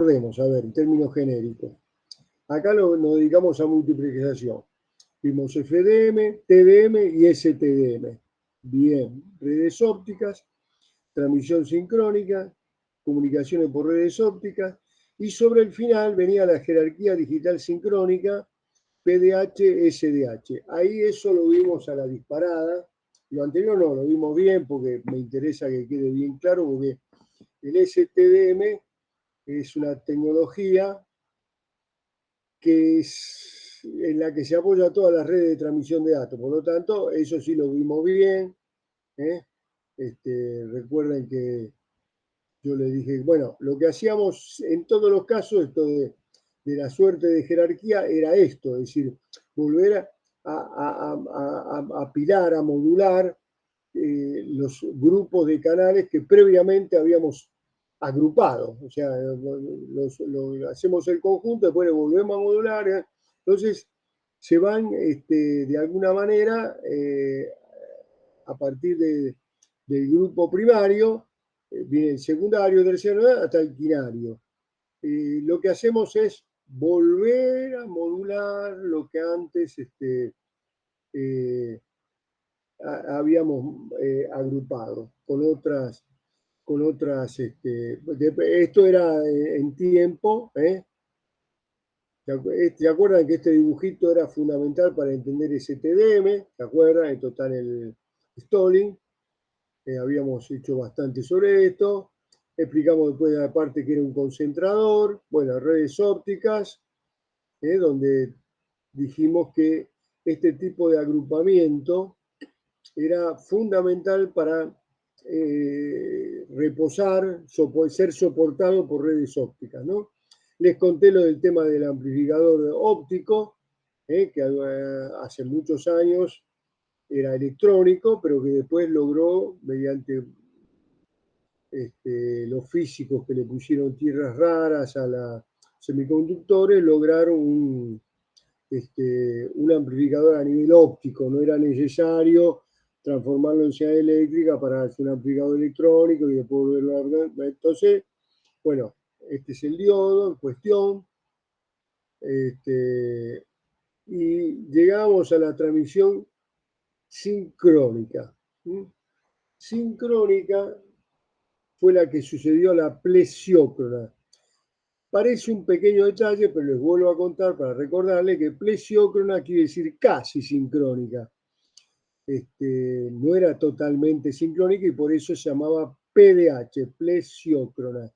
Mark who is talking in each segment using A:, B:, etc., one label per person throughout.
A: recordemos, a ver, en términos genéricos. Acá nos dedicamos a multiplicación. Vimos FDM, TDM y STDM. Bien, redes ópticas, transmisión sincrónica, comunicaciones por redes ópticas, y sobre el final venía la jerarquía digital sincrónica, PDH, SDH. Ahí eso lo vimos a la disparada. Lo anterior no, lo vimos bien porque me interesa que quede bien claro, porque el STDM es una tecnología que es en la que se apoya todas las redes de transmisión de datos. Por lo tanto, eso sí lo vimos bien. ¿eh? Recuerden que yo les dije, bueno, lo que hacíamos en todos los casos, esto de la suerte de jerarquía, era esto, es decir, volver a apilar, a modular los grupos de canales que previamente habíamos agrupado. O sea, hacemos el conjunto, después lo volvemos a modular. Entonces, se van de alguna manera a partir del grupo primario, viene el secundario, terciario, hasta el quinario. Lo que hacemos es volver a modular lo que antes habíamos agrupado con otras esto era en tiempo, ¿eh? ¿Se acuerdan que este dibujito era fundamental para entender ese TDM? ¿Se acuerdan? En total el Stalling. Habíamos hecho bastante sobre esto. Explicamos después de la parte que era un concentrador, bueno, redes ópticas, donde dijimos que este tipo de agrupamiento era fundamental para reposar, ser soportado por redes ópticas, ¿no? Les conté lo del tema del amplificador óptico, que hace muchos años era electrónico, pero que después logró, mediante los físicos que le pusieron tierras raras a los semiconductores, lograron un amplificador a nivel óptico. No era necesario transformarlo en señal eléctrica para hacer un amplificador electrónico y después volverlo a ordenar. Entonces, bueno, este es el diodo en cuestión. Y llegamos a la transmisión sincrónica. Sincrónica fue la que sucedió a la plesiócrona. Parece un pequeño detalle, pero les vuelvo a contar para recordarles que plesiócrona quiere decir casi sincrónica. No era totalmente sincrónica y por eso se llamaba PDH, plesiócrona.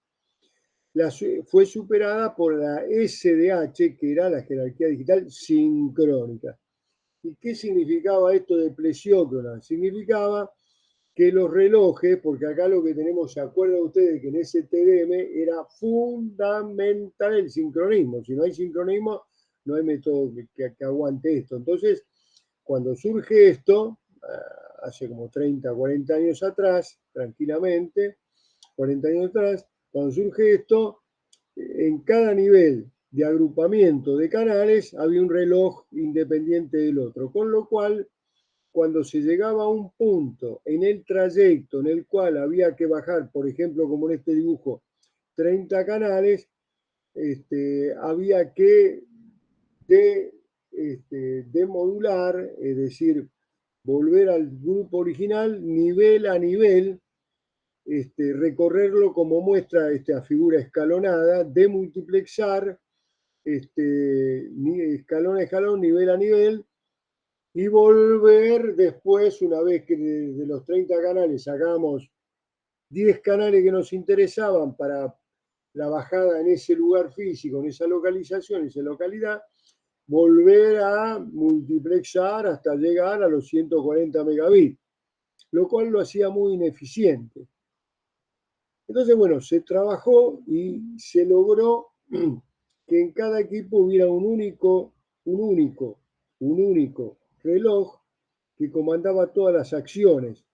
A: Fue superada por la SDH, que era la jerarquía digital sincrónica. ¿Y qué significaba esto de plesiócrona? Significaba que los relojes, porque acá lo que tenemos, ¿se acuerdan ustedes que en ese TDM era fundamental el sincronismo? Si no hay sincronismo, no hay método que aguante esto. Entonces, cuando surge esto, hace como 30, 40 años atrás, tranquilamente, 40 años atrás, cuando surge esto, en cada nivel de agrupamiento de canales había un reloj independiente del otro, con lo cual cuando se llegaba a un punto en el trayecto en el cual había que bajar, por ejemplo, como en este dibujo, 30 canales, había que demodular, es decir, volver al grupo original nivel a nivel, recorrerlo como muestra esta figura escalonada, demultiplexar, escalón a escalón, nivel a nivel, y volver después, una vez que de los 30 canales sacamos 10 canales que nos interesaban para la bajada en ese lugar físico, en esa localización, en esa localidad, volver a multiplexar hasta llegar a los 140 megabits, lo cual lo hacía muy ineficiente. Entonces, bueno, se trabajó y se logró que en cada equipo hubiera un único reloj que comandaba todas las acciones,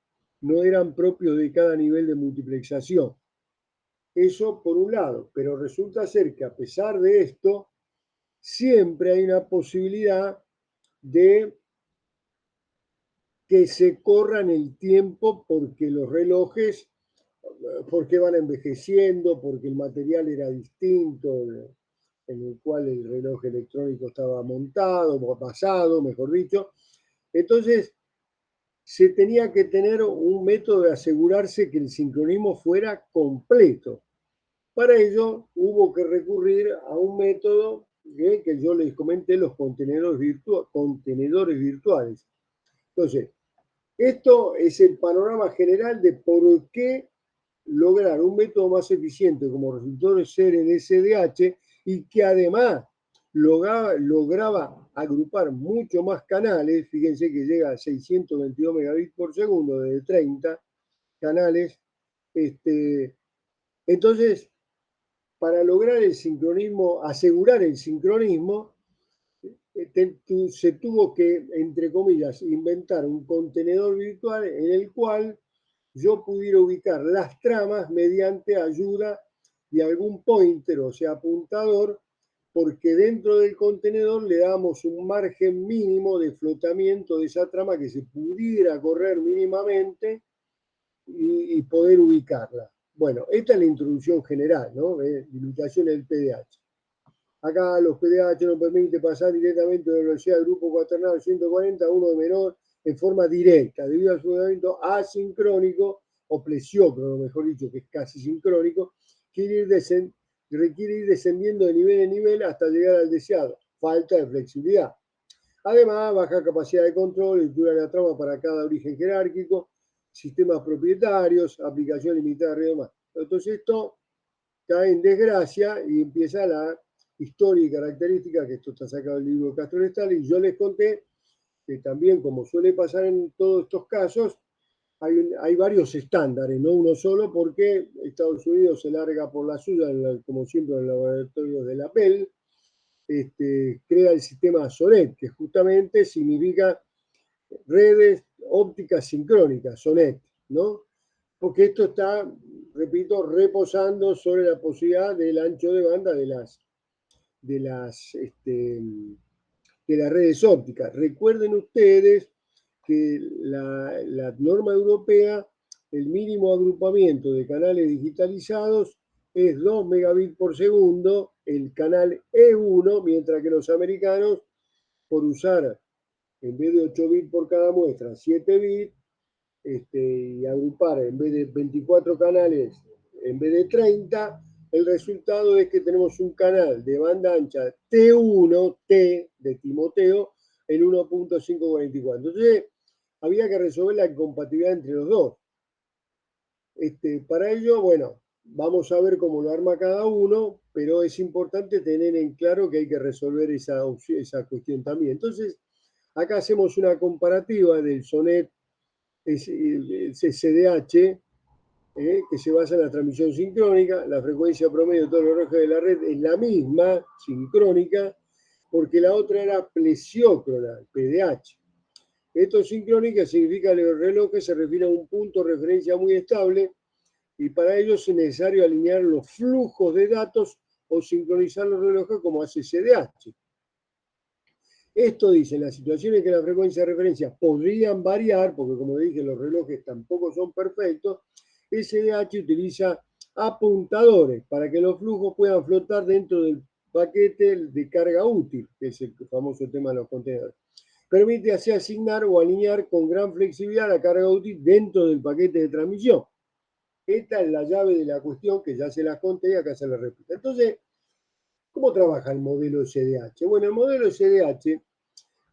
A: no eran propios de cada nivel de multiplexación. Eso por un lado, pero resulta ser que a pesar de esto, siempre hay una posibilidad de que se corran el tiempo porque los relojes porque van envejeciendo, porque el material era distinto en el cual el reloj electrónico estaba montado, basado, mejor dicho. Entonces, se tenía que tener un método de asegurarse que el sincronismo fuera completo. Para ello hubo que recurrir a un método que yo les comenté, los contenedores virtuales. Entonces, esto es el panorama general de por qué lograr un método más eficiente como resultó de ser el SDH y que además lograba agrupar mucho más canales. Fíjense que llega a 622 megabits por segundo de 30 canales. Entonces, para lograr el sincronismo, asegurar el sincronismo, se tuvo que, entre comillas, inventar un contenedor virtual en el cual yo pudiera ubicar las tramas mediante ayuda de algún pointer, o sea, apuntador, porque dentro del contenedor le damos un margen mínimo de flotamiento de esa trama que se pudiera correr mínimamente y poder ubicarla. Bueno, esta es la introducción general, ¿no? Limitaciones del PDH. Acá los PDH nos permiten pasar directamente de la velocidad del grupo cuaternario 140 a uno de menor en forma directa, debido al funcionamiento asincrónico o plesiócrono, mejor dicho, que es casi sincrónico, que requiere ir descendiendo de nivel en nivel hasta llegar al deseado. Falta de flexibilidad. Además, baja capacidad de control, lectura de la trama para cada origen jerárquico, sistemas propietarios, aplicación limitada de demás. Entonces esto cae en desgracia y empieza la historia y características, que esto está sacado del libro de Castro Nestal, y yo les conté que también, como suele pasar en todos estos casos, hay varios estándares, no uno solo, porque Estados Unidos se larga por la suya, como siempre en los laboratorios de la Bell, crea el sistema SONET, que justamente significa redes ópticas sincrónicas, SONET, ¿no? Porque esto está, repito, reposando sobre la posibilidad del ancho de banda de las, de las redes ópticas. Recuerden ustedes que la norma europea, el mínimo agrupamiento de canales digitalizados es 2 megabits por segundo, el canal E1, mientras que los americanos, por usar en vez de 8 bits por cada muestra, 7 bits, y agrupar en vez de 24 canales, en vez de 30, el resultado es que tenemos un canal de banda ancha T1, T de Timoteo, en 1.544. Entonces, había que resolver la incompatibilidad entre los dos. Para ello, bueno, vamos a ver cómo lo arma cada uno, pero es importante tener en claro que hay que resolver esa cuestión también. Entonces, acá hacemos una comparativa del SONET SDH, que se basa en la transmisión sincrónica. La frecuencia promedio de todos los relojes de la red es la misma, sincrónica, porque la otra era plesiócrona, PDH. Esto sincrónica significa que el reloj se refiere a un punto de referencia muy estable y para ello es necesario alinear los flujos de datos o sincronizar los relojes como hace SDH. Esto dice, en las situaciones en que la frecuencia de referencia podrían variar, porque como dije, los relojes tampoco son perfectos, SDH utiliza apuntadores para que los flujos puedan flotar dentro del paquete de carga útil, que es el famoso tema de los contenedores. Permite así asignar o alinear con gran flexibilidad la carga útil dentro del paquete de transmisión. Esta es la llave de la cuestión que ya se las conté y acá se la repito. Entonces, ¿cómo trabaja el modelo SDH? Bueno, el modelo SDH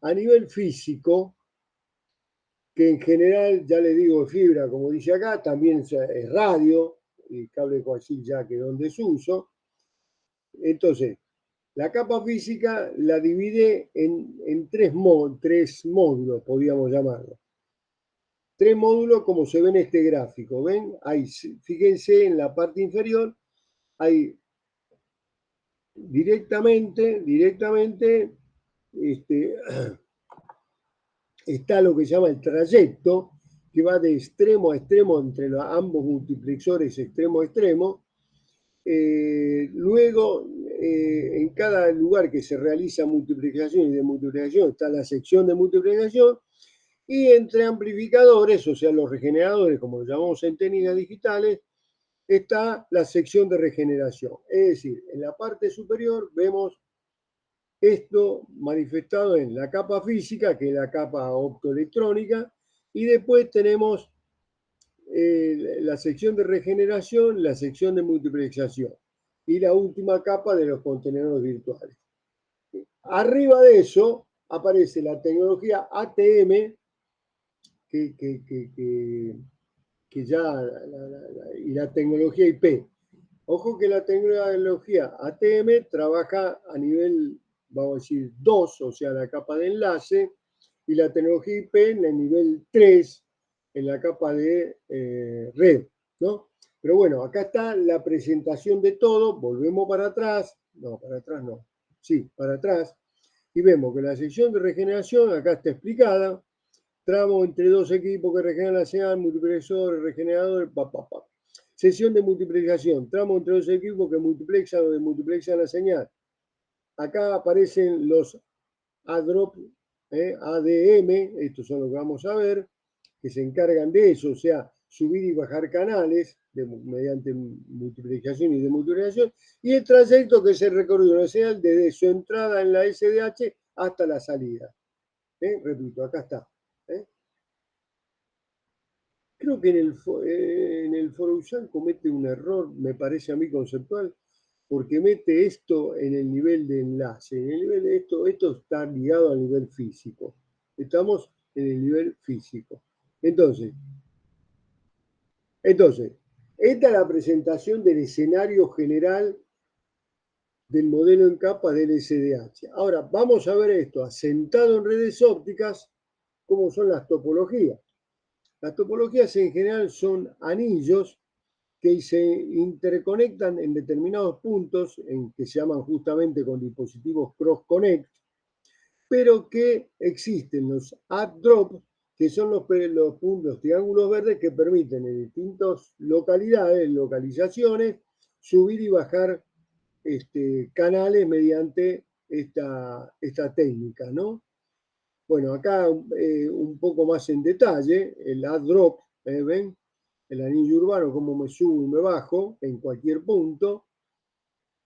A: a nivel físico, que en general, ya les digo, fibra, como dice acá, también es radio, el cable coaxil ya quedó en desuso. Entonces, la capa física la divide en tres módulos, podríamos llamarlo. Tres módulos como se ve en este gráfico. ¿Ven? Fíjense en la parte inferior, hay directamente, está lo que se llama el trayecto, que va de extremo a extremo entre ambos multiplexores extremo a extremo. Luego, en cada lugar que se realiza multiplicación y desmultiplicación está la sección de multiplicación, y entre amplificadores, o sea, los regeneradores, como lo llamamos en técnicas digitales, está la sección de regeneración. Es decir, en la parte superior vemos esto manifestado en la capa física, que es la capa optoelectrónica, y después tenemos la sección de regeneración, la sección de multiplexación y la última capa de los contenedores virtuales. Arriba de eso aparece la tecnología ATM, que ya, y la tecnología IP. Ojo que la tecnología ATM trabaja a nivel, vamos a decir, 2, o sea, la capa de enlace, y la tecnología IP en el nivel 3, en la capa de red, ¿no? Pero bueno, acá está la presentación de todo, volvemos para atrás, no, para atrás no, sí, para atrás, y vemos que la sección de regeneración acá está explicada, tramo entre dos equipos que regeneran la señal, multiplexor, regenerador, pa. Sesión de multiplicación, tramo entre dos equipos que multiplexan o desmultiplexan la señal. Acá aparecen los ADROP, ADM, estos son los que vamos a ver, que se encargan de eso, o sea, subir y bajar canales mediante multiplicación y demultiplicación, y el trayecto que se recorrió una señal desde su entrada en la SDH hasta la salida. Repito, acá está. Creo que en el Forushan comete un error, me parece a mí conceptual, porque mete esto en el nivel de enlace. En el nivel de esto está ligado al nivel físico. Estamos en el nivel físico. Entonces, esta es la presentación del escenario general del modelo en capa del SDH. Ahora, vamos a ver esto asentado en redes ópticas, cómo son las topologías. Las topologías en general son anillos que se interconectan en determinados puntos, en que se llaman justamente con dispositivos cross-connect, pero que existen los add-drop, que son los puntos, los triángulos verdes que permiten en distintas localidades, localizaciones, subir y bajar canales mediante esta técnica, ¿no? Bueno, acá un poco más en detalle, el add-drop, ¿ven? El anillo urbano, cómo me subo y me bajo en cualquier punto,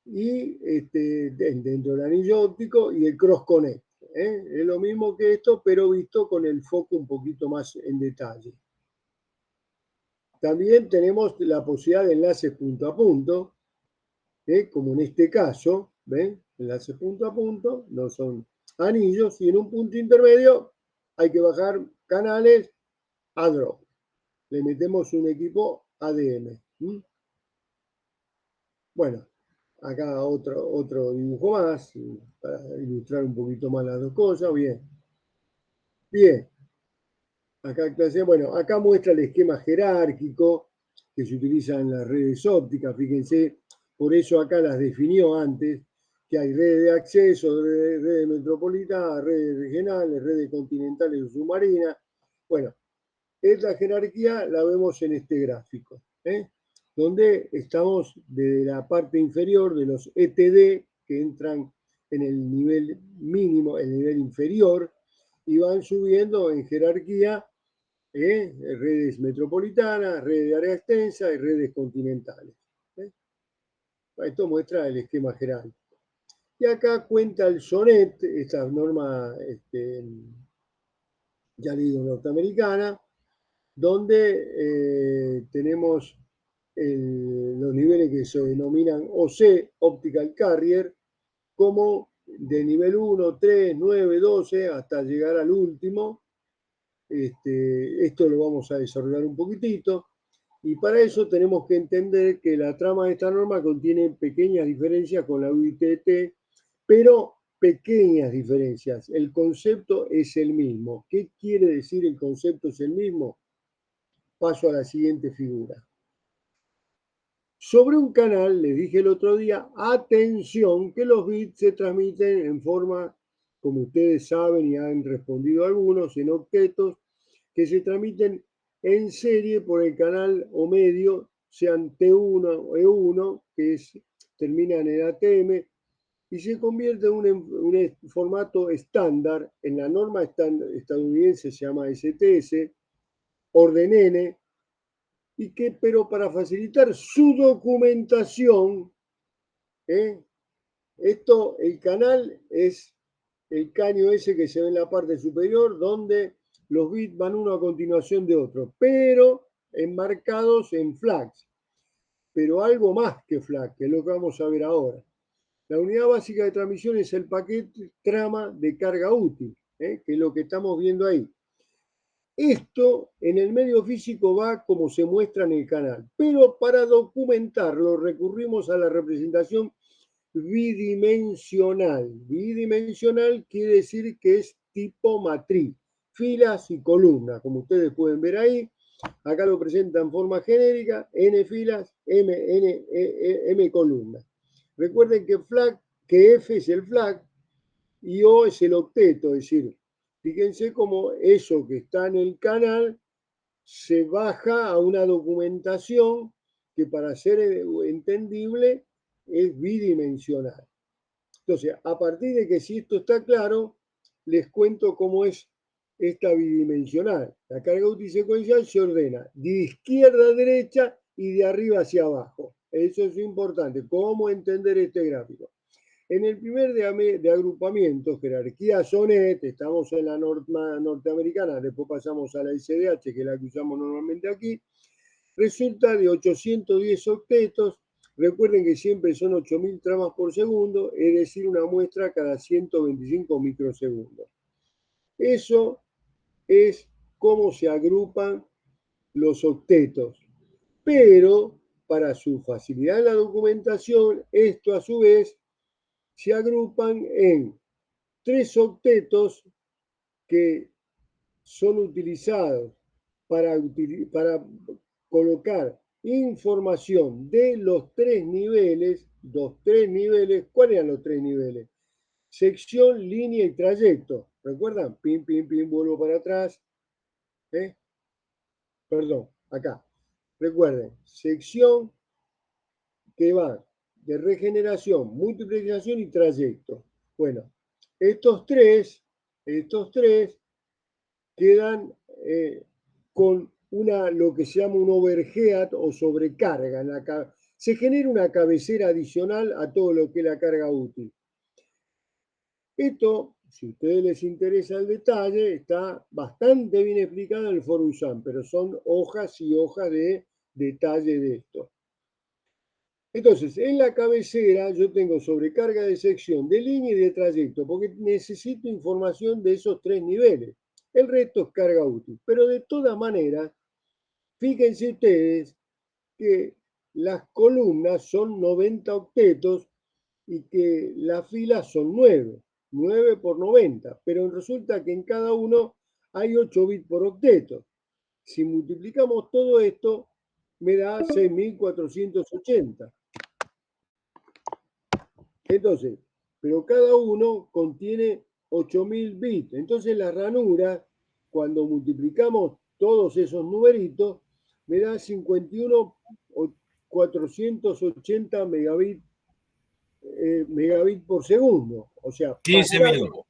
A: y dentro del anillo óptico y el cross connect. Es lo mismo que esto, pero visto con el foco un poquito más en detalle. También tenemos la posibilidad de enlaces punto a punto, como en este caso, ¿ven? Enlaces punto a punto, no son anillos, y en un punto intermedio hay que bajar canales a drop. Le metemos un equipo ADM. Bueno, acá otro dibujo más, para ilustrar un poquito más las dos cosas. Bien. Bien. Acá muestra el esquema jerárquico que se utiliza en las redes ópticas. Fíjense, por eso acá las definió antes, que hay redes de acceso, redes metropolitanas, redes regionales, redes continentales o submarinas. Bueno, esta jerarquía la vemos en este gráfico, donde estamos desde la parte inferior de los ETD, que entran en el nivel mínimo, el nivel inferior, y van subiendo en jerarquía redes metropolitanas, redes de área extensa y redes continentales. Esto muestra el esquema jerárquico. Y acá cuenta el SONET, esta norma ya leído norteamericana, donde tenemos los niveles que se denominan OC, Optical Carrier, como de nivel 1, 3, 9, 12, hasta llegar al último. Esto lo vamos a desarrollar un poquitito. Y para eso tenemos que entender que la trama de esta norma contiene pequeñas diferencias con la UITT, pero pequeñas diferencias. El concepto es el mismo. ¿Qué quiere decir el concepto es el mismo? Paso a la siguiente figura. Sobre un canal, les dije el otro día, atención, que los bits se transmiten en forma, como ustedes saben y han respondido algunos, en octetos, que se transmiten en serie por el canal o medio, sean T1 o E1, que terminan en ATM, y se convierte en un formato estándar. En la norma estadounidense se llama STS, orden N, pero para facilitar su documentación, el canal es el caño ese que se ve en la parte superior, donde los bits van uno a continuación de otro, pero enmarcados en flags. Pero algo más que flag, que es lo que vamos a ver ahora. La unidad básica de transmisión es el paquete trama de carga útil, que es lo que estamos viendo ahí. Esto en el medio físico va como se muestra en el canal, pero para documentarlo recurrimos a la representación bidimensional. Bidimensional quiere decir que es tipo matriz, filas y columnas, como ustedes pueden ver ahí. Acá lo presenta en forma genérica, n filas, m columnas. Recuerden que F es el flag y O es el octeto, es decir, fíjense cómo eso que está en el canal se baja a una documentación que para ser entendible es bidimensional. Entonces, a partir de que si esto está claro, les cuento cómo es esta bidimensional. La carga útil secuencial se ordena de izquierda a derecha y de arriba hacia abajo. Eso es importante. ¿Cómo entender este gráfico? En el primer de agrupamiento, jerarquía SONET, estamos en la norma norteamericana, después pasamos a la SDH, que es la que usamos normalmente aquí, resulta de 810 octetos. Recuerden que siempre son 8000 tramas por segundo, es decir, una muestra cada 125 microsegundos. Eso es cómo se agrupan los octetos. Pero para su facilidad en la documentación, esto a su vez se agrupan en 3 octetos que son utilizados para colocar información de los 3 niveles. ¿Cuáles eran los 3 niveles? Sección, línea y trayecto. ¿Recuerdan? Pim, pim, pim, vuelvo para atrás. Perdón, acá. Recuerden, sección que va de regeneración, multiplicación y trayecto. Bueno, estos tres quedan con lo que se llama un overhead o sobrecarga. Se genera una cabecera adicional a todo lo que es la carga útil. Esto, si a ustedes les interesa el detalle, está bastante bien explicado en el foro USAM, pero son hojas y hojas de detalle de esto. Entonces, en la cabecera yo tengo sobrecarga de sección, de línea y de trayecto, porque necesito información de esos 3 niveles. El resto es carga útil. Pero de todas maneras, fíjense ustedes que las columnas son 90 octetos y que las filas son 9 por 90. Pero resulta que en cada uno hay 8 bits por octeto. Si multiplicamos todo esto, me da 6480. Entonces, pero cada uno contiene 8000 bits. Entonces la ranura, cuando multiplicamos todos esos numeritos, me da 51.480 megabits por segundo. O sea,
B: 15 minutos.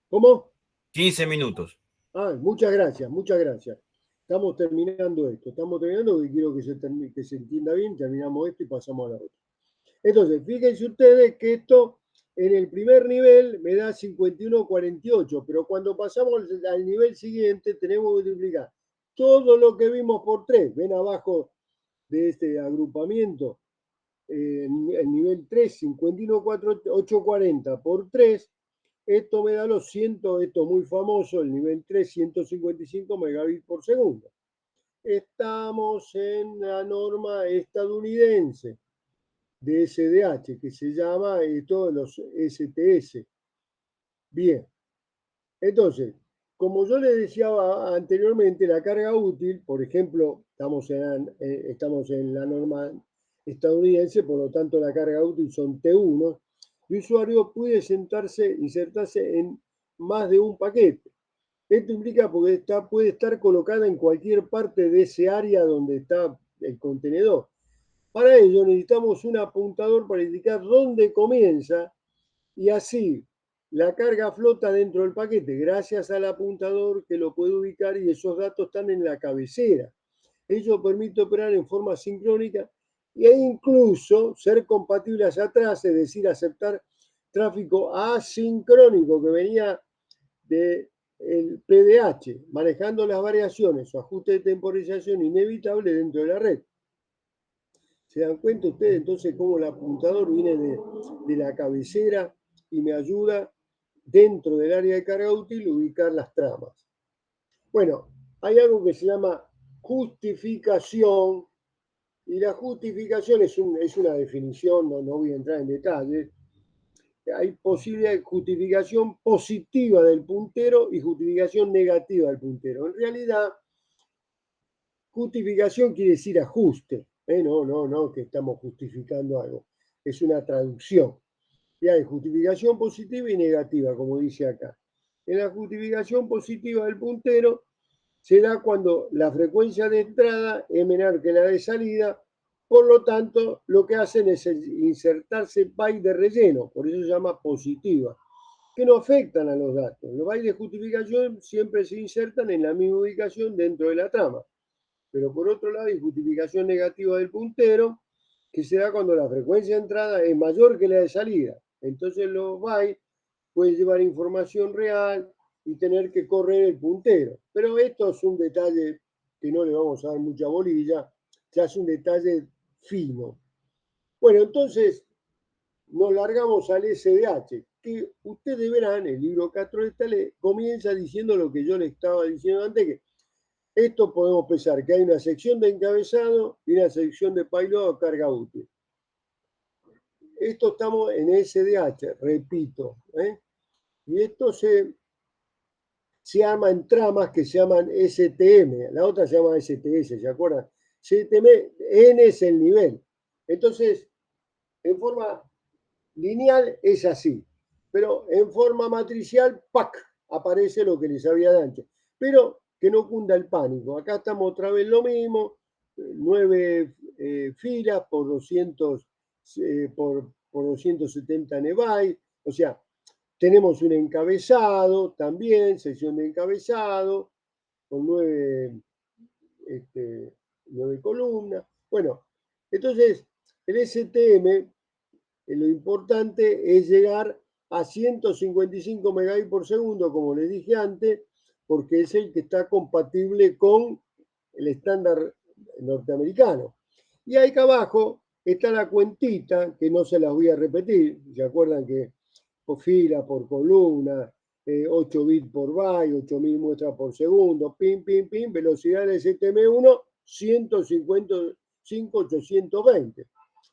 A: ¿Cómo?
B: 15 minutos.
A: Muchas gracias, muchas gracias. Estamos terminando esto. Estamos terminando porque quiero que se entienda bien. Terminamos esto y pasamos a la otra. Entonces, fíjense ustedes que esto en el primer nivel me da 51,48, pero cuando pasamos al nivel siguiente tenemos que multiplicar todo lo que vimos por 3. Ven abajo de este agrupamiento, el nivel 3, 51,840 por 3. Esto me da esto muy famoso, el nivel 3, 155 megabits por segundo. Estamos en la norma estadounidense de SDH, que se llama todos los STS. Bien, entonces, como yo les decía anteriormente, la carga útil, por ejemplo, estamos en la norma estadounidense, por lo tanto la carga útil son T1, el usuario puede insertarse en más de un paquete. Esto implica porque puede estar colocada en cualquier parte de ese área donde está el contenedor. Para ello necesitamos un apuntador para indicar dónde comienza y así la carga flota dentro del paquete gracias al apuntador que lo puede ubicar y esos datos están en la cabecera. Ello permite operar en forma sincrónica e incluso ser compatibles atrás, es decir, aceptar tráfico asincrónico que venía del PDH, manejando las variaciones o ajustes de temporización inevitable dentro de la red. ¿Se dan cuenta ustedes entonces cómo el apuntador viene de la cabecera y me ayuda dentro del área de carga útil a ubicar las tramas? Bueno, hay algo que se llama justificación, y la justificación es una definición, no voy a entrar en detalles. Hay posibilidad de justificación positiva del puntero y justificación negativa del puntero. En realidad, justificación quiere decir ajuste. No, que estamos justificando algo. Es una traducción. Y hay justificación positiva y negativa, como dice acá. En la justificación positiva del puntero se da cuando la frecuencia de entrada es menor que la de salida, por lo tanto, lo que hacen es insertarse bytes de relleno, por eso se llama positiva, que no afectan a los datos. Los bytes de justificación siempre se insertan en la misma ubicación dentro de la trama. Pero por otro lado, hay justificación negativa del puntero, que se da cuando la frecuencia de entrada es mayor que la de salida. Entonces los bytes pueden llevar información real y tener que correr el puntero. Pero esto es un detalle que no le vamos a dar mucha bolilla, ya es un detalle fino. Bueno, entonces nos largamos al SDH, que ustedes verán, el libro Castro de Tale comienza diciendo lo que yo les estaba diciendo antes, que esto podemos pensar que hay una sección de encabezado y una sección de payload o carga útil. Esto estamos en SDH, repito, y esto se arma en tramas que se llaman STM, la otra se llama STS, ¿se acuerdan? STM, N es el nivel. Entonces, en forma lineal es así, pero en forma matricial, ¡pac!, aparece lo que les había dado antes. Pero que no cunda el pánico. Acá estamos otra vez lo mismo, 9 filas por 200, por 270 nebytes, o sea, tenemos un encabezado también, sección de encabezado, con 9 columnas. Bueno, entonces el STM, lo importante es llegar a 155 megabits por segundo, como les dije antes, porque es el que está compatible con el estándar norteamericano. Y ahí acá abajo está la cuentita, que no se las voy a repetir. ¿Se acuerdan que por fila, por columna, 8 bits por byte, 8000 muestras por segundo, pim, velocidad del STM1, 155, 820.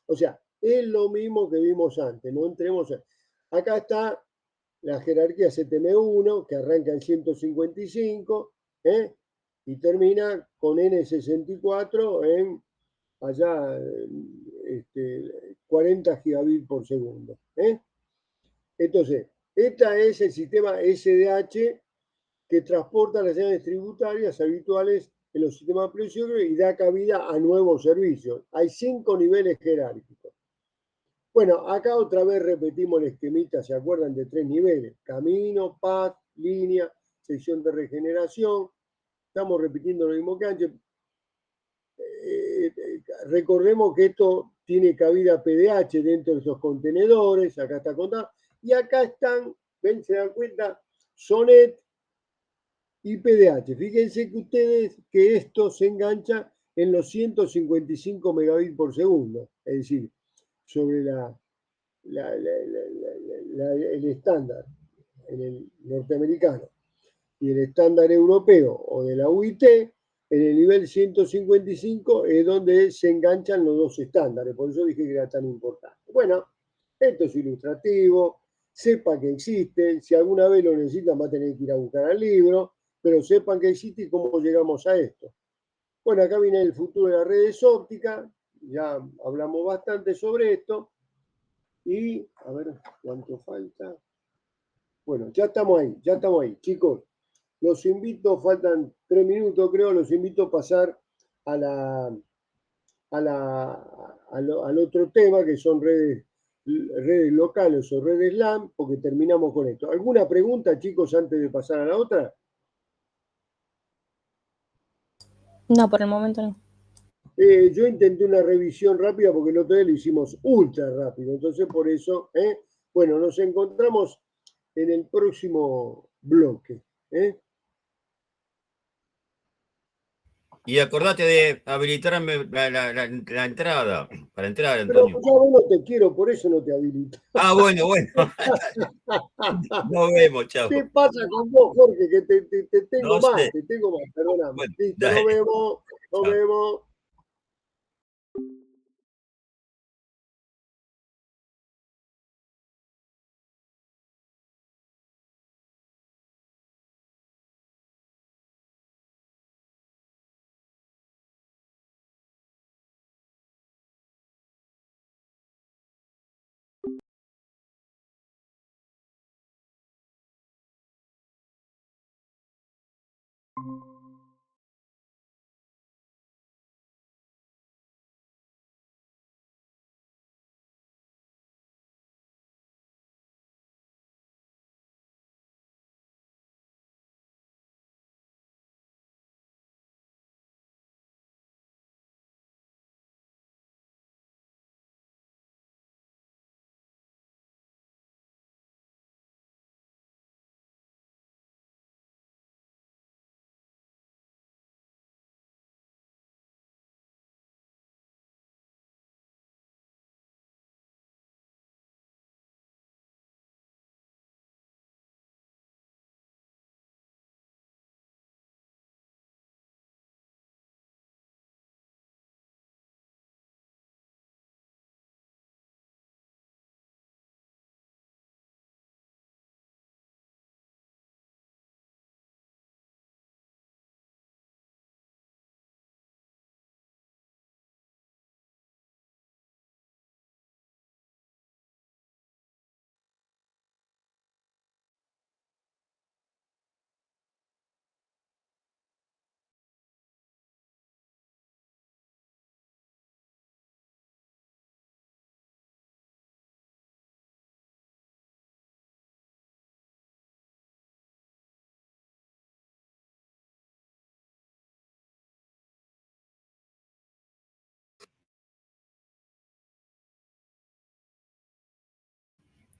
A: O sea, es lo mismo que vimos antes, no entremos a... Acá está la jerarquía STM1, que arranca en 155, y termina con N64 en allá 40 gigabits por segundo. Entonces, este es el sistema SDH que transporta las señales tributarias habituales en los sistemas operacionales y da cabida a nuevos servicios. Hay 5 niveles jerárquicos. Bueno, acá otra vez repetimos el esquemita, ¿se acuerdan? De 3 niveles: camino, path, línea, sección de regeneración. Estamos repitiendo lo mismo que antes. Recordemos que esto tiene cabida PDH dentro de esos contenedores, acá está contado, y acá están, ven, se dan cuenta, SONET y PDH. Fíjense que ustedes que esto se engancha en los 155 megabits por segundo, es decir, sobre el estándar en el norteamericano y el estándar europeo o de la UIT, en el nivel 155 es donde se enganchan los dos estándares, por eso dije que era tan importante. Bueno, esto es ilustrativo, sepa que existe, si alguna vez lo necesitan va a tener que ir a buscar al libro, pero sepan que existe y cómo llegamos a esto. Bueno, acá viene el futuro de las redes ópticas, ya hablamos bastante sobre esto, y a ver cuánto falta. Bueno, ya estamos ahí, chicos. Los invito, faltan 3 minutos creo, los invito a pasar al otro tema, que son redes locales o redes LAN, porque terminamos con esto. ¿Alguna pregunta, chicos, antes de pasar a la otra?
C: No, por el momento no.
A: Yo intenté una revisión rápida porque el otro día lo hicimos ultra rápido, entonces por eso, bueno, nos encontramos en el próximo bloque.
B: Y acordate de habilitarme la entrada, para entrar,
A: Pero
B: Antonio.
A: ya vos no te quiero, por eso no te habilito.
B: Ah, bueno, bueno. Nos vemos, chao.
A: ¿Qué pasa con vos, Jorge? Que te tengo
B: No
A: más,
B: sé.
A: te tengo más, perdóname.
B: Bueno,
A: Listo, nos
B: dale.
A: vemos, nos
B: Chao.
A: vemos.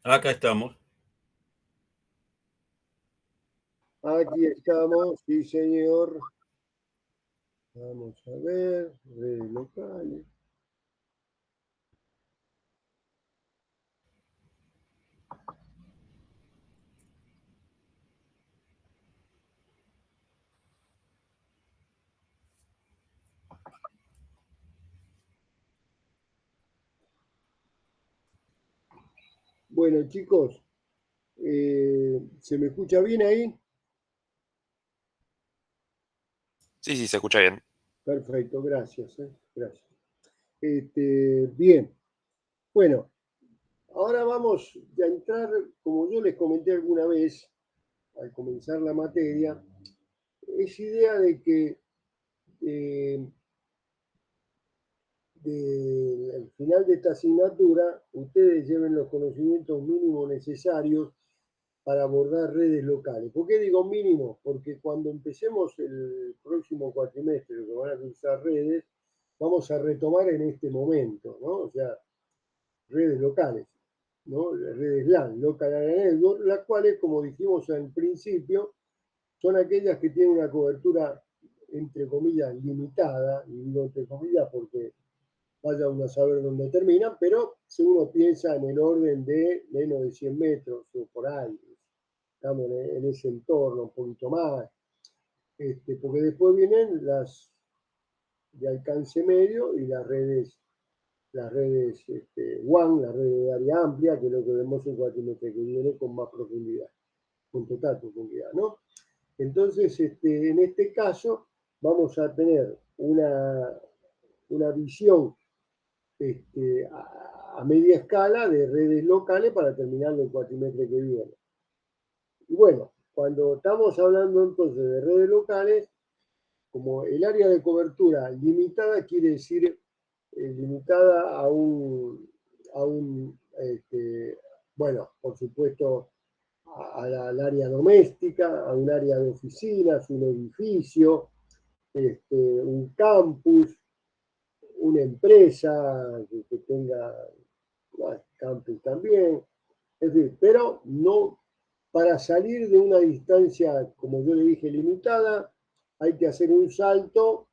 B: Acá estamos.
A: Aquí estamos, sí, señor. Vamos a ver, redes locales. Bueno, chicos, ¿se me escucha bien ahí?
C: Sí, sí, se escucha bien.
A: Perfecto, gracias, gracias. Bien, bueno, ahora vamos a entrar, como yo les comenté alguna vez al comenzar la materia, es idea de que eh, al final de esta asignatura ustedes lleven los conocimientos mínimos necesarios para abordar redes locales. ¿Por qué digo mínimo? Porque cuando empecemos el próximo cuatrimestre, que van a usar redes, vamos a retomar en este momento, ¿no? O sea, redes locales, ¿no? Redes LAN, Local Area Network, las cuales, como dijimos al principio, son aquellas que tienen una cobertura, entre comillas, limitada, y digo entre comillas porque vaya uno a saber dónde terminan, pero si uno piensa en el orden de menos de 100 metros o por ahí, estamos en ese entorno, un poquito más, porque después vienen las de alcance medio y las redes WAN, las redes de área amplia, que es lo que vemos en cuatrimestre que viene con más profundidad, con total profundidad, ¿no? Entonces, en este caso, vamos a tener una visión a media escala de redes locales para terminar el cuatrimestre que viene. Y bueno, cuando estamos hablando entonces de redes locales, como el área de cobertura limitada quiere decir limitada bueno, por supuesto, al área doméstica, a un área de oficinas, un edificio, un campus, una empresa que tenga campus también, en fin, pero no, para salir de una distancia, como yo le dije, limitada, hay que hacer un salto,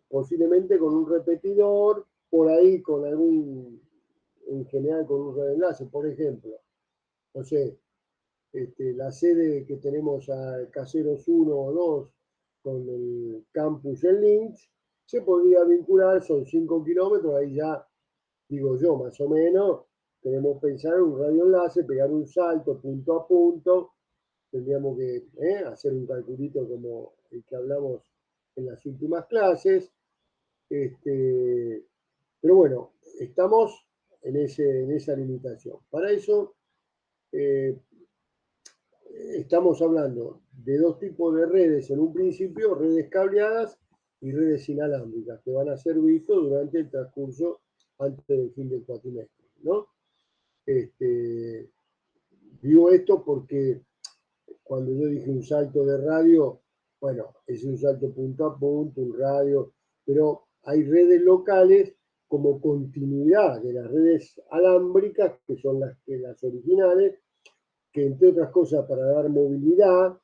A: posiblemente con un repetidor, por ahí con algún, en general con un radioenlace, por ejemplo, no sé, la sede que tenemos a Caseros 1 o 2 con el campus en Lynch, se podría vincular, son 5 kilómetros, ahí ya, digo yo, más o menos, tenemos que pensar un radioenlace, pegar un salto punto a punto, tendríamos que hacer un calculito como el que hablamos en las últimas clases, pero bueno, estamos en esa limitación. Para eso, eh, estamos hablando de dos tipos de redes en un principio, redes cableadas y redes inalámbricas, que van a ser vistos durante el transcurso antes del fin del cuatrimestre, ¿no? Digo esto porque cuando yo dije un salto de radio, bueno, es un salto punto a punto, un radio, pero hay redes locales como continuidad de las redes alámbricas, que son las originales, que entre otras cosas para dar movilidad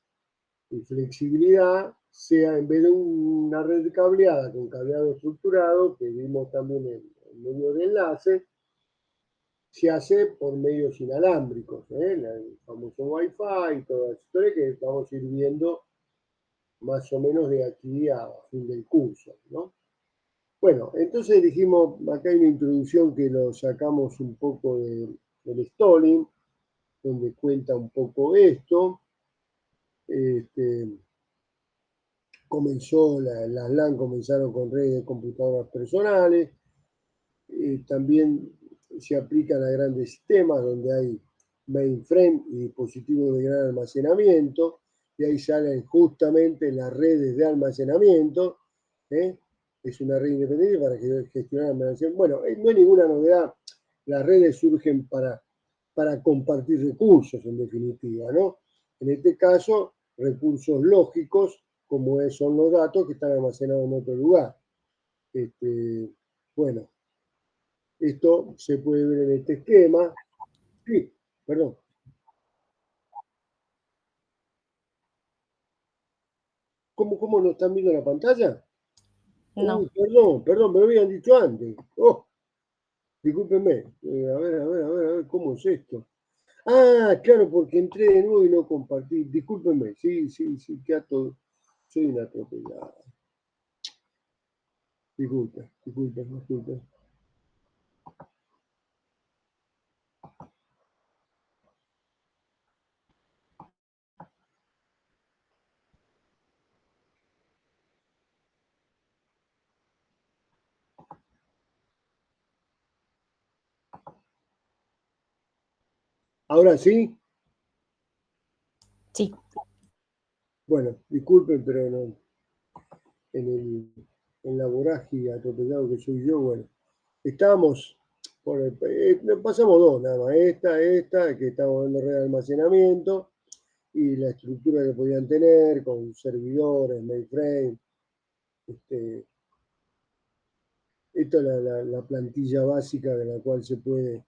A: y flexibilidad, sea en vez de una red cableada con cableado estructurado, que vimos también en medio de enlace, se hace por medios inalámbricos, el famoso Wi-Fi y toda esa historia que vamos a ir viendo más o menos de aquí a fin del curso, ¿no? Bueno, entonces dijimos, acá hay una introducción que lo sacamos un poco del Stalin, donde cuenta un poco esto. Las LAN comenzaron con redes de computadoras personales, también se aplican a grandes sistemas donde hay mainframe y dispositivos de gran almacenamiento, y ahí salen justamente las redes de almacenamiento. ¿eh? Es una red independiente para gestionar almacenamiento. Bueno, no hay ninguna novedad, las redes surgen para compartir recursos, en definitiva, ¿no? En este caso, recursos lógicos, como son los datos que están almacenados en otro lugar. Bueno, esto se puede ver en este esquema. Sí, perdón. ¿Cómo no están viendo la pantalla?
D: No.
A: Perdón, me lo habían dicho antes. Oh, discúlpenme. A ver, ¿cómo es esto? Ah, claro, porque entré de nuevo y no compartí. Discúlpenme, sí, queda todo. Soy una atropellada. Disculpe. ¿Ahora sí?
D: Sí.
A: Bueno, disculpen, pero no, en la vorágine atropellado que soy yo, bueno, estábamos, pasamos dos nada más, esta, que estamos dando red de almacenamiento y la estructura que podían tener con servidores, mainframe, esta es la plantilla básica de la cual se puede,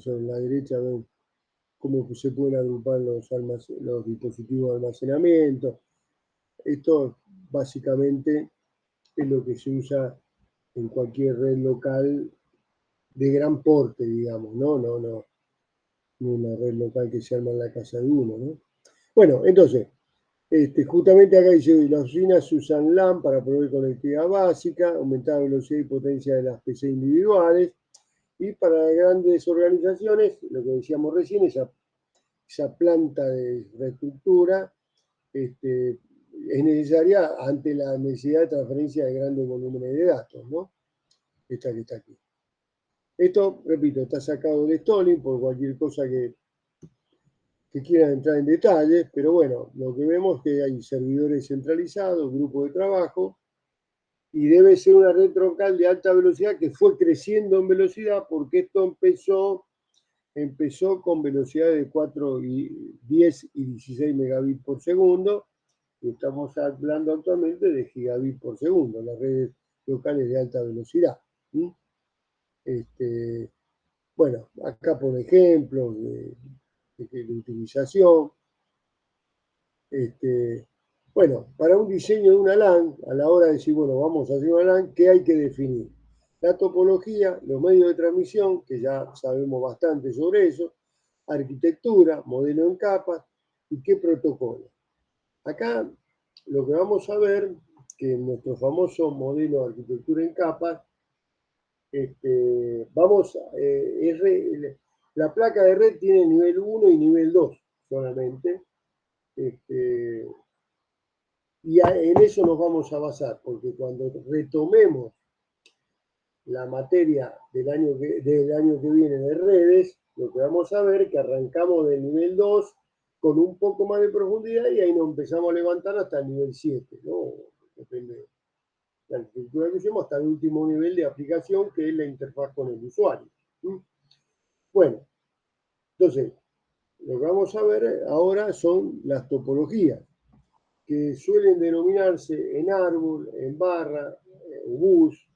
A: sobre la derecha ven cómo se pueden agrupar los dispositivos de almacenamiento. Esto básicamente es lo que se usa en cualquier red local de gran porte, digamos, no una red local que se arma en la casa de uno, ¿no? Bueno, entonces, justamente acá dice, las oficinas usan LAN para proveer conectividad básica, aumentar la velocidad y potencia de las PC individuales, y para grandes organizaciones, lo que decíamos recién, esa planta de infraestructura es necesaria ante la necesidad de transferencia de grandes volúmenes de datos, ¿no? Esta que está aquí. Esto, repito, está sacado de Stalin por cualquier cosa que quieran entrar en detalles, pero bueno, lo que vemos es que hay servidores centralizados, grupos de trabajo, y debe ser una red troncal de alta velocidad que fue creciendo en velocidad porque esto empezó con velocidad de 4 y 10 y 16 megabits por segundo, y estamos hablando actualmente de gigabits por segundo, las redes locales de alta velocidad. Bueno, acá por ejemplo, de utilización. Bueno, para un diseño de una LAN, a la hora de decir, bueno, vamos a hacer una LAN, ¿qué hay que definir? La topología, los medios de transmisión, que ya sabemos bastante sobre eso, arquitectura, modelo en capas y qué protocolo. Acá lo que vamos a ver, que en nuestro famoso modelo de arquitectura en capas, la placa de red tiene nivel 1 y nivel 2 solamente. Y en eso nos vamos a basar, porque cuando retomemos la materia del año que viene de redes, lo que vamos a ver es que arrancamos del nivel 2 con un poco más de profundidad y ahí nos empezamos a levantar hasta el nivel 7, ¿no? Depende de la arquitectura que usemos, hasta el último nivel de aplicación, que es la interfaz con el usuario. Bueno, entonces, lo que vamos a ver ahora son las topologías, que suelen denominarse en árbol, en barra, en bus,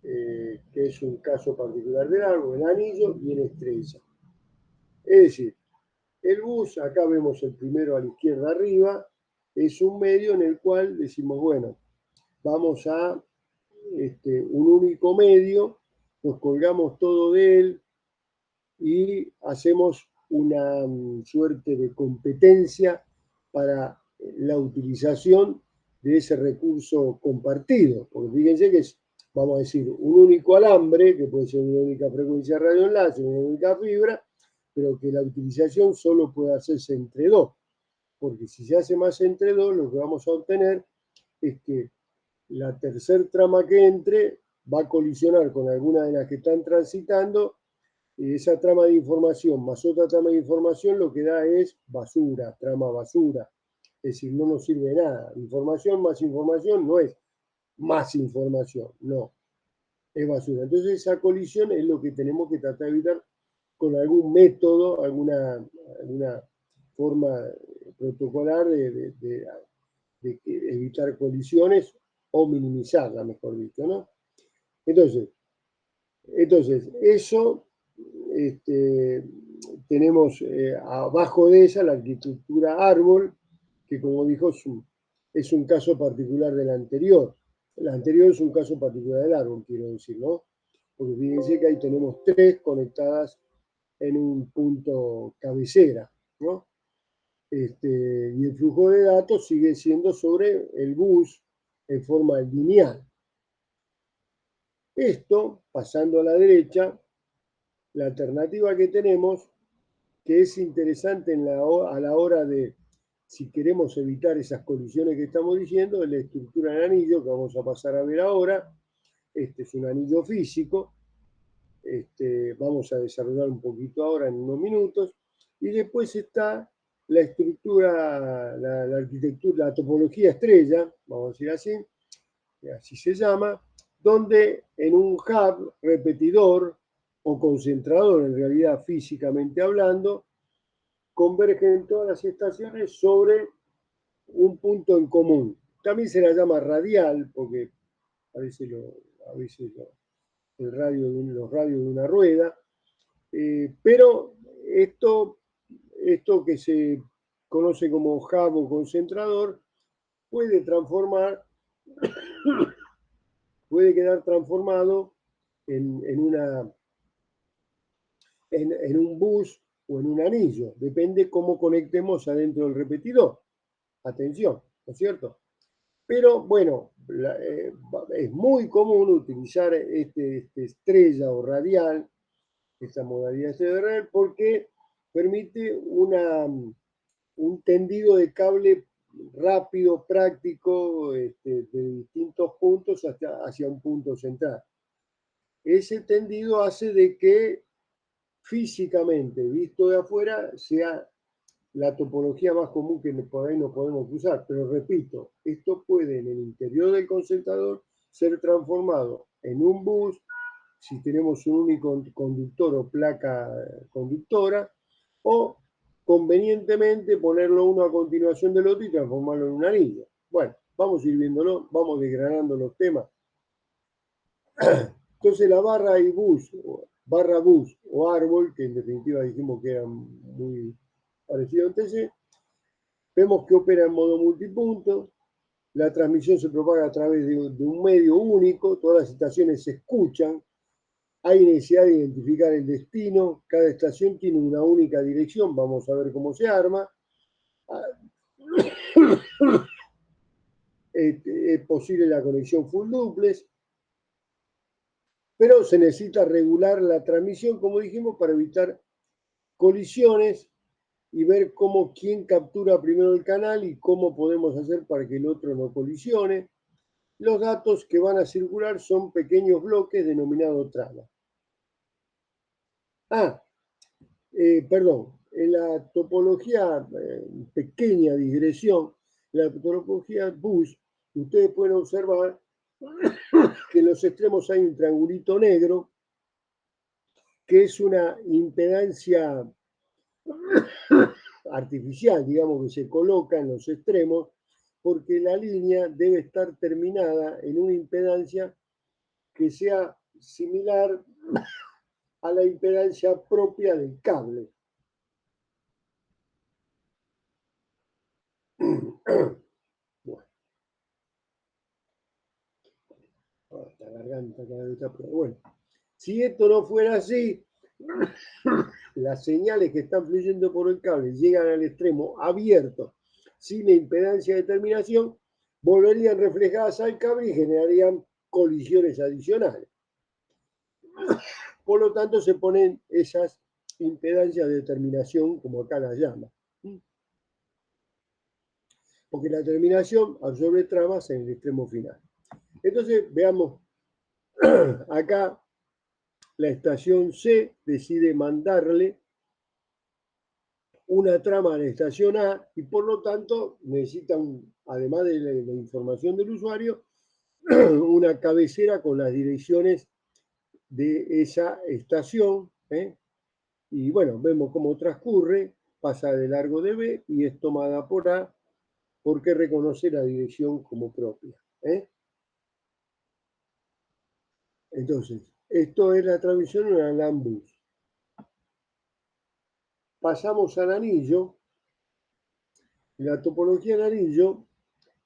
A: que es un caso particular del árbol, en anillo y en estrella. Es decir, el bus, acá vemos el primero a la izquierda arriba, es un medio en el cual decimos, bueno, vamos a un único medio, nos colgamos todo de él y hacemos una suerte de competencia para la utilización de ese recurso compartido. Porque fíjense que es, vamos a decir, un único alambre, que puede ser una única frecuencia de radioenlace, una única fibra, pero que la utilización solo puede hacerse entre dos. Porque si se hace más entre dos, lo que vamos a obtener es que la tercer trama que entre va a colisionar con alguna de las que están transitando y esa trama de información más otra trama de información lo que da es basura, trama basura. Es decir, no nos sirve de nada. Información más información no es más información, no, es basura. Entonces esa colisión es lo que tenemos que tratar de evitar con algún método, alguna forma protocolar de evitar colisiones o minimizarla, mejor dicho, ¿no? Entonces eso tenemos abajo de ella la arquitectura árbol, que como dijo es un caso particular del anterior. El anterior es un caso particular del árbol, quiero decir, ¿no? Porque fíjense que ahí tenemos tres conectadas en un punto cabecera, ¿no? Y el flujo de datos sigue siendo sobre el bus en forma lineal. Esto, pasando a la derecha, la alternativa que tenemos, que es interesante a la hora de, si queremos evitar esas colisiones que estamos diciendo, es la estructura del anillo, que vamos a pasar a ver ahora. Este es un anillo físico. Vamos a desarrollar un poquito ahora en unos minutos. Y después está la estructura, la arquitectura, la topología estrella, vamos a decir así se llama, donde en un hub repetidor o concentrador, en realidad físicamente hablando, convergen todas las estaciones sobre un punto en común. También se la llama radial, porque a veces los radios de una rueda, pero esto que se conoce como hub o concentrador puede quedar transformado en un bus o en un anillo, depende cómo conectemos adentro del repetidor. Atención, ¿no es cierto? Pero bueno, es muy común utilizar este estrella o radial, esta modalidad estrella radial, porque permite un tendido de cable rápido, práctico, de distintos puntos hacia un punto central. Ese tendido hace de que físicamente, visto de afuera, sea la topología más común que por ahí no podemos usar. Pero repito, esto puede en el interior del concentrador ser transformado en un bus, si tenemos un único conductor o placa conductora, o convenientemente ponerlo uno a continuación del otro y transformarlo en un anillo. Bueno, vamos a ir viéndolo, vamos desgranando los temas Entonces la barra bus o árbol, que en definitiva dijimos que eran muy parecidos entre sí, vemos que opera en modo multipunto, la transmisión se propaga a través de un medio único, todas las estaciones se escuchan, hay necesidad de identificar el destino, cada estación tiene una única dirección, vamos a ver cómo se arma. Es posible la conexión full duplex, pero se necesita regular la transmisión, como dijimos, para evitar colisiones y ver quién captura primero el canal y cómo podemos hacer para que el otro no colisione. Los datos que van a circular son pequeños bloques denominados trama. Perdón, en la topología, pequeña digresión, la topología bus, ustedes pueden observar que en los extremos hay un triangulito negro, que es una impedancia artificial, digamos, que se coloca en los extremos, porque la línea debe estar terminada en una impedancia que sea similar a la impedancia propia del cable. Bueno, esta garganta cada vez está peor. Bueno, si esto no fuera así, las señales que están fluyendo por el cable llegan al extremo abierto sin la impedancia de terminación, volverían reflejadas al cable y generarían colisiones adicionales. Por lo tanto, se ponen esas impedancias de terminación, como acá las llama. Porque la terminación absorbe tramas en el extremo final. Entonces, veamos, acá la estación C decide mandarle una trama a la estación A y por lo tanto necesitan, además de la información del usuario, una cabecera con las direcciones de esa estación. Y bueno, vemos cómo transcurre, pasa de largo de B y es tomada por A porque reconoce la dirección como propia. Entonces, esto es la transmisión en una LAN bus. Pasamos al anillo. En la topología del anillo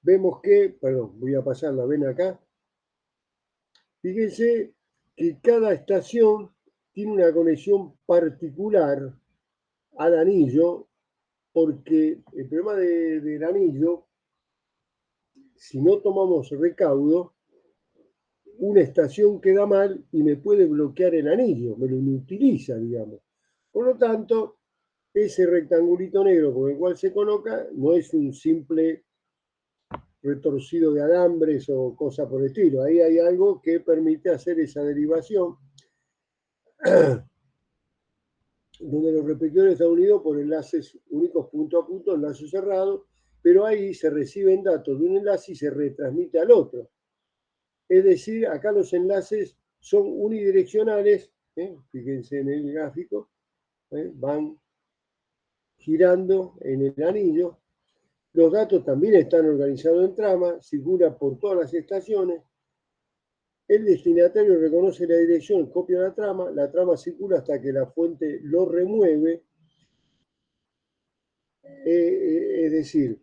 A: vemos que, perdón, voy a pasarla, ven acá. Fíjense que cada estación tiene una conexión particular al anillo, porque el problema del anillo, si no tomamos recaudo, una estación queda mal y me puede bloquear el anillo, me lo inutiliza, digamos. Por lo tanto, ese rectangulito negro con el cual se coloca no es un simple retorcido de alambres o cosa por el estilo. Ahí hay algo que permite hacer esa derivación, donde los repetidores están unidos por enlaces únicos punto a punto, enlaces cerrados, pero ahí se reciben datos de un enlace y se retransmite al otro. Es decir, acá los enlaces son unidireccionales, fíjense en el gráfico, van girando en el anillo. Los datos también están organizados en trama, circula por todas las estaciones. El destinatario reconoce la dirección, copia la trama circula hasta que la fuente lo remueve. Es decir,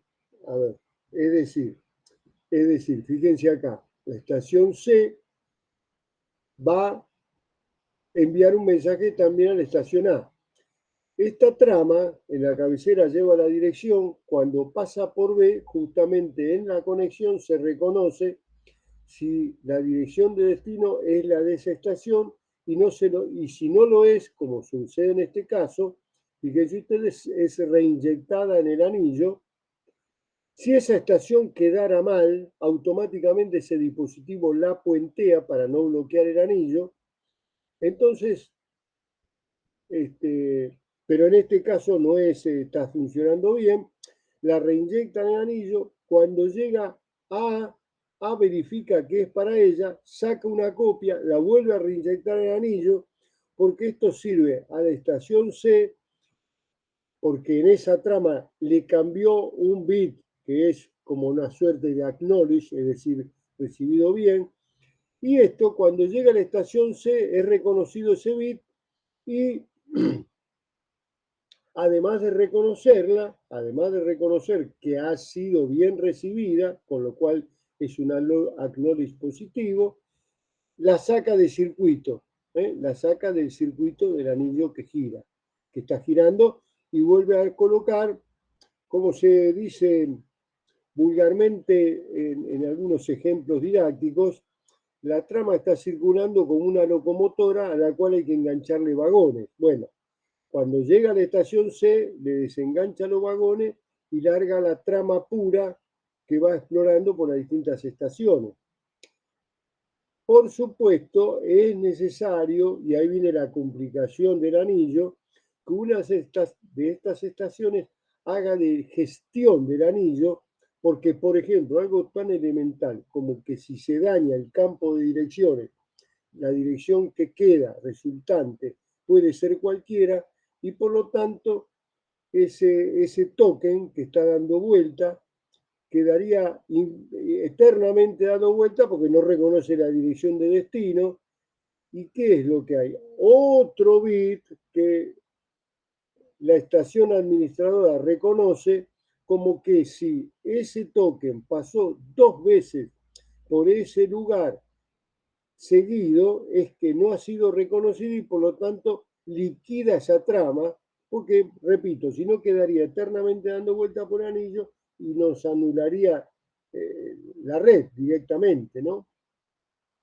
A: fíjense acá, la estación C va a enviar un mensaje también a la estación A. Esta trama en la cabecera lleva la dirección, cuando pasa por B, justamente en la conexión se reconoce si la dirección de destino es la de esa estación y si no lo es, como sucede en este caso, fíjense ustedes, es reinyectada en el anillo. Si esa estación quedara mal, automáticamente ese dispositivo la puentea para no bloquear el anillo. Entonces, pero en este caso no está funcionando bien, la reinyecta en el anillo, cuando llega A verifica que es para ella, saca una copia, la vuelve a reinyectar en el anillo, porque esto sirve a la estación C, porque en esa trama le cambió un bit que es como una suerte de acknowledge, es decir, recibido bien, Y esto, cuando llega a la estación C, es reconocido ese bit y además de reconocerla, además de reconocer que ha sido bien recibida, con lo cual es un acknowledge positivo, la saca de circuito, la saca del circuito del anillo que gira, que está girando y vuelve a colocar, como se dice vulgarmente en algunos ejemplos didácticos, la trama está circulando como una locomotora a la cual hay que engancharle vagones. Bueno, cuando llega a la estación C, le desengancha los vagones y larga la trama pura que va explorando por las distintas estaciones. Por supuesto, es necesario, y ahí viene la complicación del anillo, que una de estas estaciones haga de gestión del anillo, porque, por ejemplo, algo tan elemental como que si se daña el campo de direcciones, la dirección que queda resultante puede ser cualquiera, y por lo tanto ese token que está dando vuelta quedaría eternamente dando vuelta porque no reconoce la dirección de destino. ¿Y qué es lo que hay? Otro bit que la estación administradora reconoce como que si ese token pasó 2 veces por ese lugar seguido, es que no ha sido reconocido y por lo tanto liquida esa trama, porque, repito, si no quedaría eternamente dando vuelta por anillo y nos anularía la red directamente, ¿no?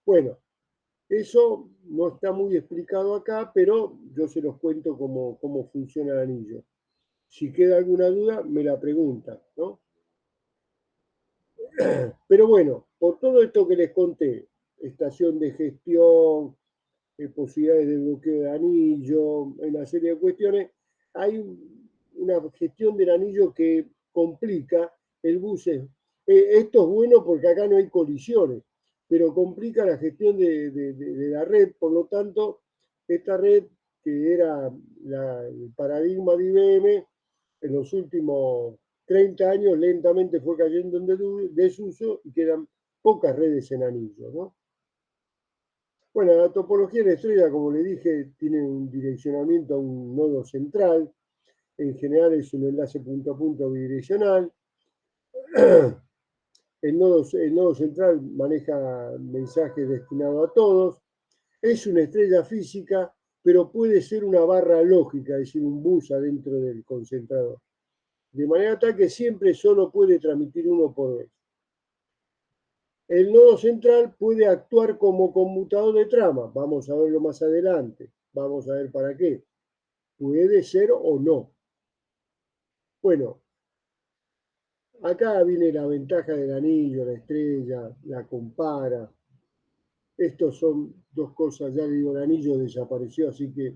A: Bueno, eso no está muy explicado acá, pero yo se los cuento cómo funciona el anillo. Si queda alguna duda, me la preguntan, ¿no? Pero bueno, por todo esto que les conté, estación de gestión, posibilidades de bloqueo de anillo, una serie de cuestiones, hay una gestión del anillo que complica el buceo. Esto es bueno porque acá no hay colisiones, pero complica la gestión de la red, por lo tanto, esta red que era el paradigma de IBM, en los últimos 30 años lentamente fue cayendo en desuso y quedan pocas redes en anillo, ¿no? Bueno, la topología de estrella, como le dije, tiene un direccionamiento a un nodo central. En general es un enlace punto a punto bidireccional. El nodo central maneja mensajes destinados a todos. Es una estrella física, pero puede ser una barra lógica, es decir, un bus adentro del concentrador. De manera tal que siempre solo puede transmitir uno por vez. El nodo central puede actuar como conmutador de trama. Vamos a verlo más adelante. Vamos a ver para qué. Puede ser o no. Bueno, acá viene la ventaja del anillo, la estrella, la compara. Estos son dos cosas, ya digo, el anillo desapareció, así que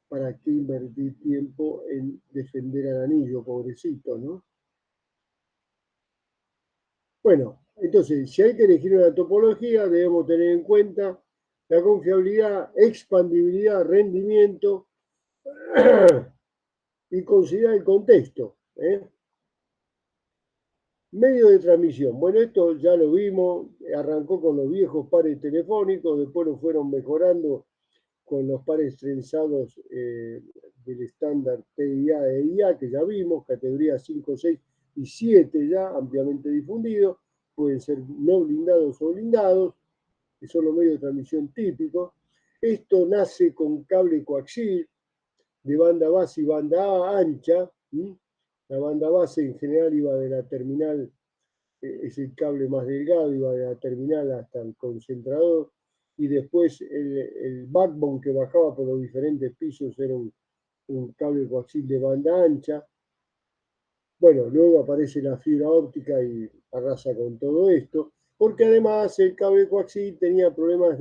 A: ¿para qué invertir tiempo en defender al anillo, pobrecito, no? Bueno, entonces, si hay que elegir una topología, debemos tener en cuenta la confiabilidad, expandibilidad, rendimiento y considerar el contexto. Medio de transmisión. Bueno, esto ya lo vimos, arrancó con los viejos pares telefónicos, después lo fueron mejorando con los pares trenzados del estándar TIA e IA, que ya vimos, categorías 5, 6 y 7 ya ampliamente difundidos, pueden ser no blindados o blindados, que son los medios de transmisión típicos. Esto nace con cable coaxil de banda base y banda ancha. La banda base en general iba de la terminal, es el cable más delgado, iba de la terminal hasta el concentrador, y después el backbone que bajaba por los diferentes pisos era un cable coaxil de banda ancha. Bueno, luego aparece la fibra óptica y arrasa con todo esto, porque además el cable coaxil tenía problemas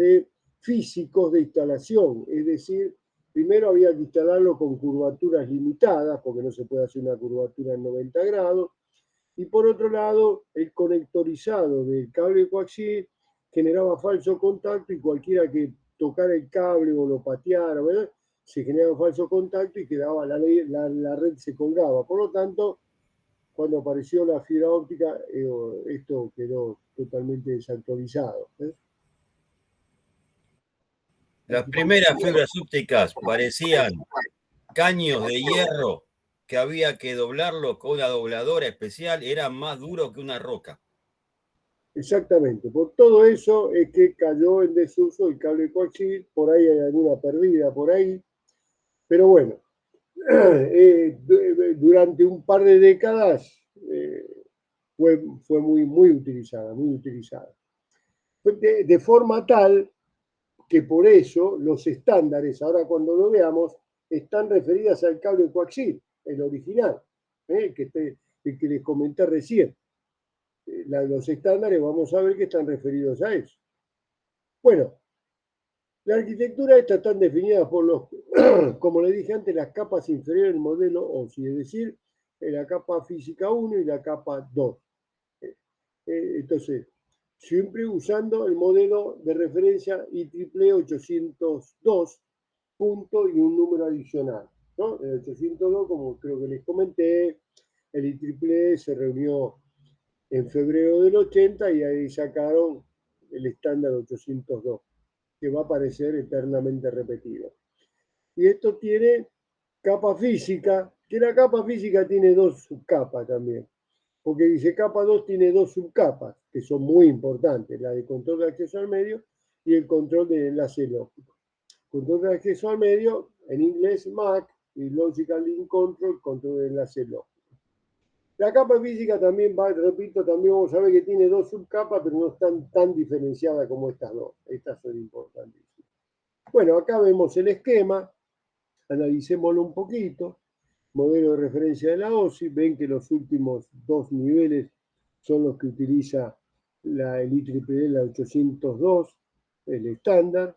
A: físicos de instalación, es decir, primero había que instalarlo con curvaturas limitadas, porque no se puede hacer una curvatura en 90 grados, y por otro lado, el conectorizado del cable coaxil generaba falso contacto y cualquiera que tocara el cable o lo pateara, ¿verdad? Se generaba falso contacto y quedaba la red se colgaba. Por lo tanto, cuando apareció la fibra óptica, esto quedó totalmente desactualizado.
B: Las primeras fibras ópticas parecían caños de hierro que había que doblarlo con una dobladora especial, era más duro que una roca.
A: Exactamente, por todo eso es que cayó en desuso el cable coaxil, por ahí hay alguna pérdida por ahí, pero bueno, durante un par de décadas fue muy utilizada, muy utilizada. De forma tal que por eso los estándares, ahora cuando lo veamos, están referidas al cable coaxil, el original, el que les comenté recién. Los estándares vamos a ver que están referidos a eso. Bueno, la arquitectura está tan definida por los, como le dije antes, las capas inferiores del modelo OSI, es decir, la capa física 1 y la capa 2. Entonces, siempre usando el modelo de referencia IEEE 802 punto y un número adicional, ¿no? El 802, como creo que les comenté, el IEEE se reunió en febrero del 80 y ahí sacaron el estándar 802, que va a aparecer eternamente repetido. Y esto tiene capa física, que la capa física tiene dos subcapas también, porque dice capa 2 tiene dos subcapas, que son muy importantes, la de control de acceso al medio y el control de enlace lógico. Control de acceso al medio, en inglés MAC, y Logical Link Control, control de enlace lógico. La capa física también va, repito, también vamos a ver que tiene dos subcapas, pero no están tan diferenciadas como estas dos. Estas son importantísimas. Bueno, acá vemos el esquema, analicémoslo un poquito. Modelo de referencia de la OSI, ven que los últimos dos niveles son los que utiliza el IEEE, la 802, el estándar,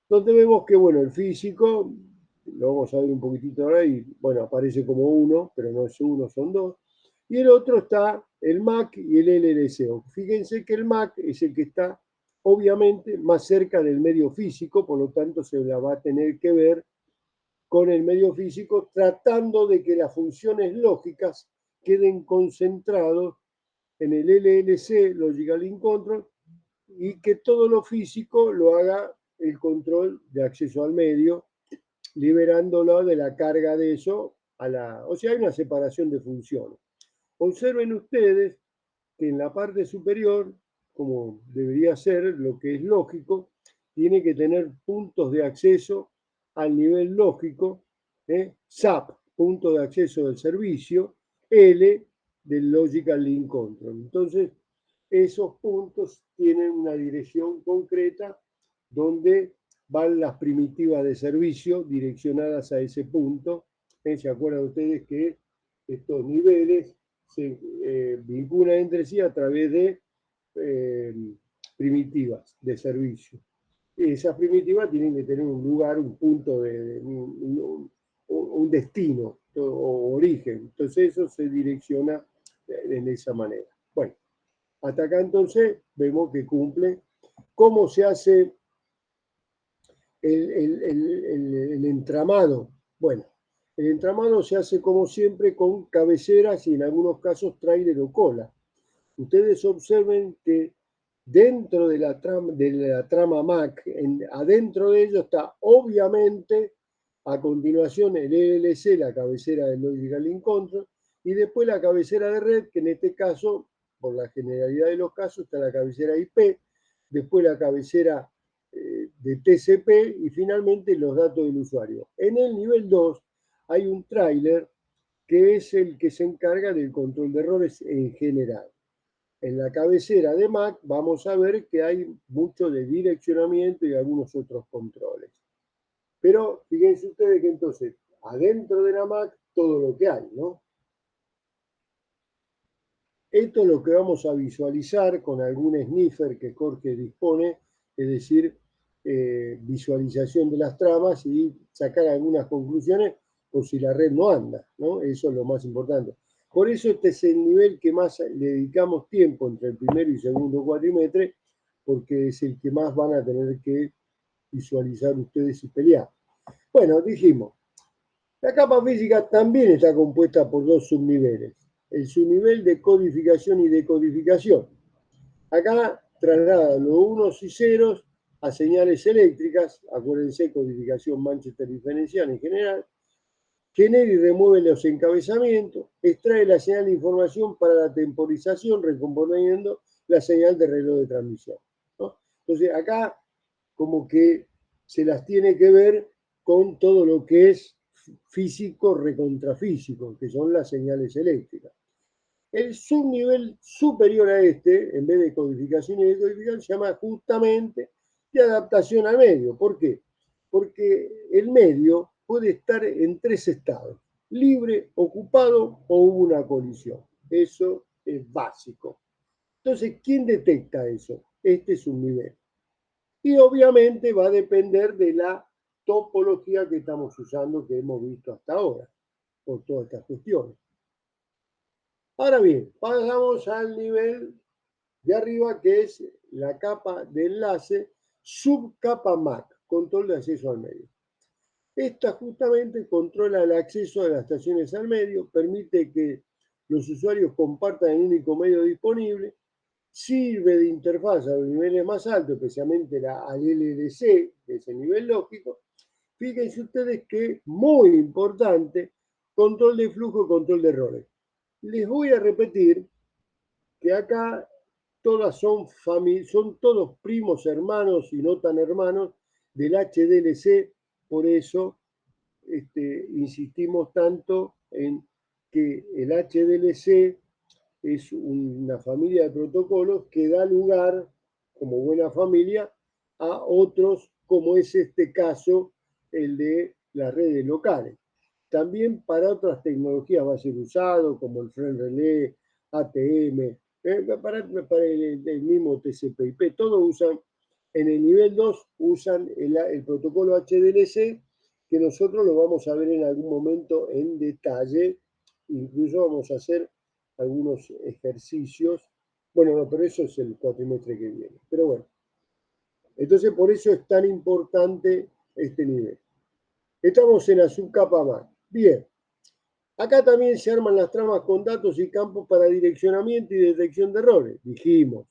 A: donde vemos que, bueno, el físico, lo vamos a ver un poquitito ahora, y bueno, aparece como uno, pero no es uno, son dos. Y el otro está el MAC y el LLC. Fíjense que el MAC es el que está, obviamente, más cerca del medio físico, por lo tanto se la va a tener que ver con el medio físico, tratando de que las funciones lógicas queden concentrados en el LLC, Logical Link Control, y que todo lo físico lo haga el control de acceso al medio, liberándolo de la carga de eso a la... O sea, hay una separación de funciones. Observen ustedes que en la parte superior, como debería ser, lo que es lógico, tiene que tener puntos de acceso al nivel lógico, SAP, punto de acceso del servicio, L del Logical Link Control. Entonces, esos puntos tienen una dirección concreta donde van las primitivas de servicio direccionadas a ese punto. ¿Se acuerdan ustedes que estos niveles se vinculan entre sí a través de primitivas de servicio? Esas primitivas tienen que tener un lugar, un punto, un destino o origen. Entonces eso se direcciona de esa manera. Bueno, hasta acá entonces vemos que cumple. ¿Cómo se hace el entramado? Bueno, el entramado se hace como siempre con cabeceras y en algunos casos tráiler o cola. Ustedes observen que dentro de la trama MAC, adentro de ello está obviamente a continuación el LLC, la cabecera del Logical Link Control, y después la cabecera de red, que en este caso, por la generalidad de los casos, está la cabecera IP, después la cabecera de TCP y finalmente los datos del usuario. En el nivel 2 hay un tráiler que es el que se encarga del control de errores en general. En la cabecera de MAC vamos a ver que hay mucho de direccionamiento y algunos otros controles. Pero fíjense ustedes que entonces, adentro de la MAC, todo lo que hay, ¿no? Esto es lo que vamos a visualizar con algún sniffer que Jorge dispone, es decir, visualización de las tramas y sacar algunas conclusiones por si la red no anda, ¿no? Eso es lo más importante. Por eso este es el nivel que más le dedicamos tiempo entre el primero y segundo cuatrimestre, porque es el que más van a tener que visualizar ustedes y pelear. Bueno, dijimos, la capa física también está compuesta por dos subniveles. El subnivel de codificación y decodificación. Acá traslada los unos y ceros a señales eléctricas, acuérdense, codificación Manchester diferencial en general, genera y remueve los encabezamientos, extrae la señal de información para la temporización, recomponiendo la señal de reloj de transmisión, ¿no? Entonces, acá como que se las tiene que ver con todo lo que es físico recontrafísico, que son las señales eléctricas. El subnivel superior a este, en vez de codificación y decodificación, se llama justamente de adaptación al medio. ¿Por qué? Porque el medio puede estar en tres estados: libre, ocupado o hubo una colisión. Eso es básico. Entonces, ¿quién detecta eso? Este es un nivel. Y obviamente va a depender de la topología que estamos usando, que hemos visto hasta ahora, por todas estas cuestiones. Ahora bien, pasamos al nivel de arriba, que es la capa de enlace, subcapa MAC, control de acceso al medio. Esta justamente controla el acceso de las estaciones al medio, permite que los usuarios compartan el único medio disponible, sirve de interfaz a los niveles más altos, especialmente al LDC, que es el nivel lógico. Fíjense ustedes que, muy importante, control de flujo y control de errores. Les voy a repetir que acá todas son todos primos hermanos y no tan hermanos del HDLC, por eso insistimos tanto en que el HDLC es una familia de protocolos que da lugar, como buena familia, a otros, como es este caso, el de las redes locales. También para otras tecnologías va a ser usado, como el Friend Relay, ATM, para el mismo TCP/IP, todos usan, en el nivel 2 usan el protocolo HDLC, que nosotros lo vamos a ver en algún momento en detalle, incluso vamos a hacer algunos ejercicios. Bueno, no, pero eso es el cuatrimestre que viene. Pero bueno, entonces por eso es tan importante este nivel. Estamos en la subcapa MAC. Bien, acá también se arman las tramas con datos y campos para direccionamiento y detección de errores, dijimos.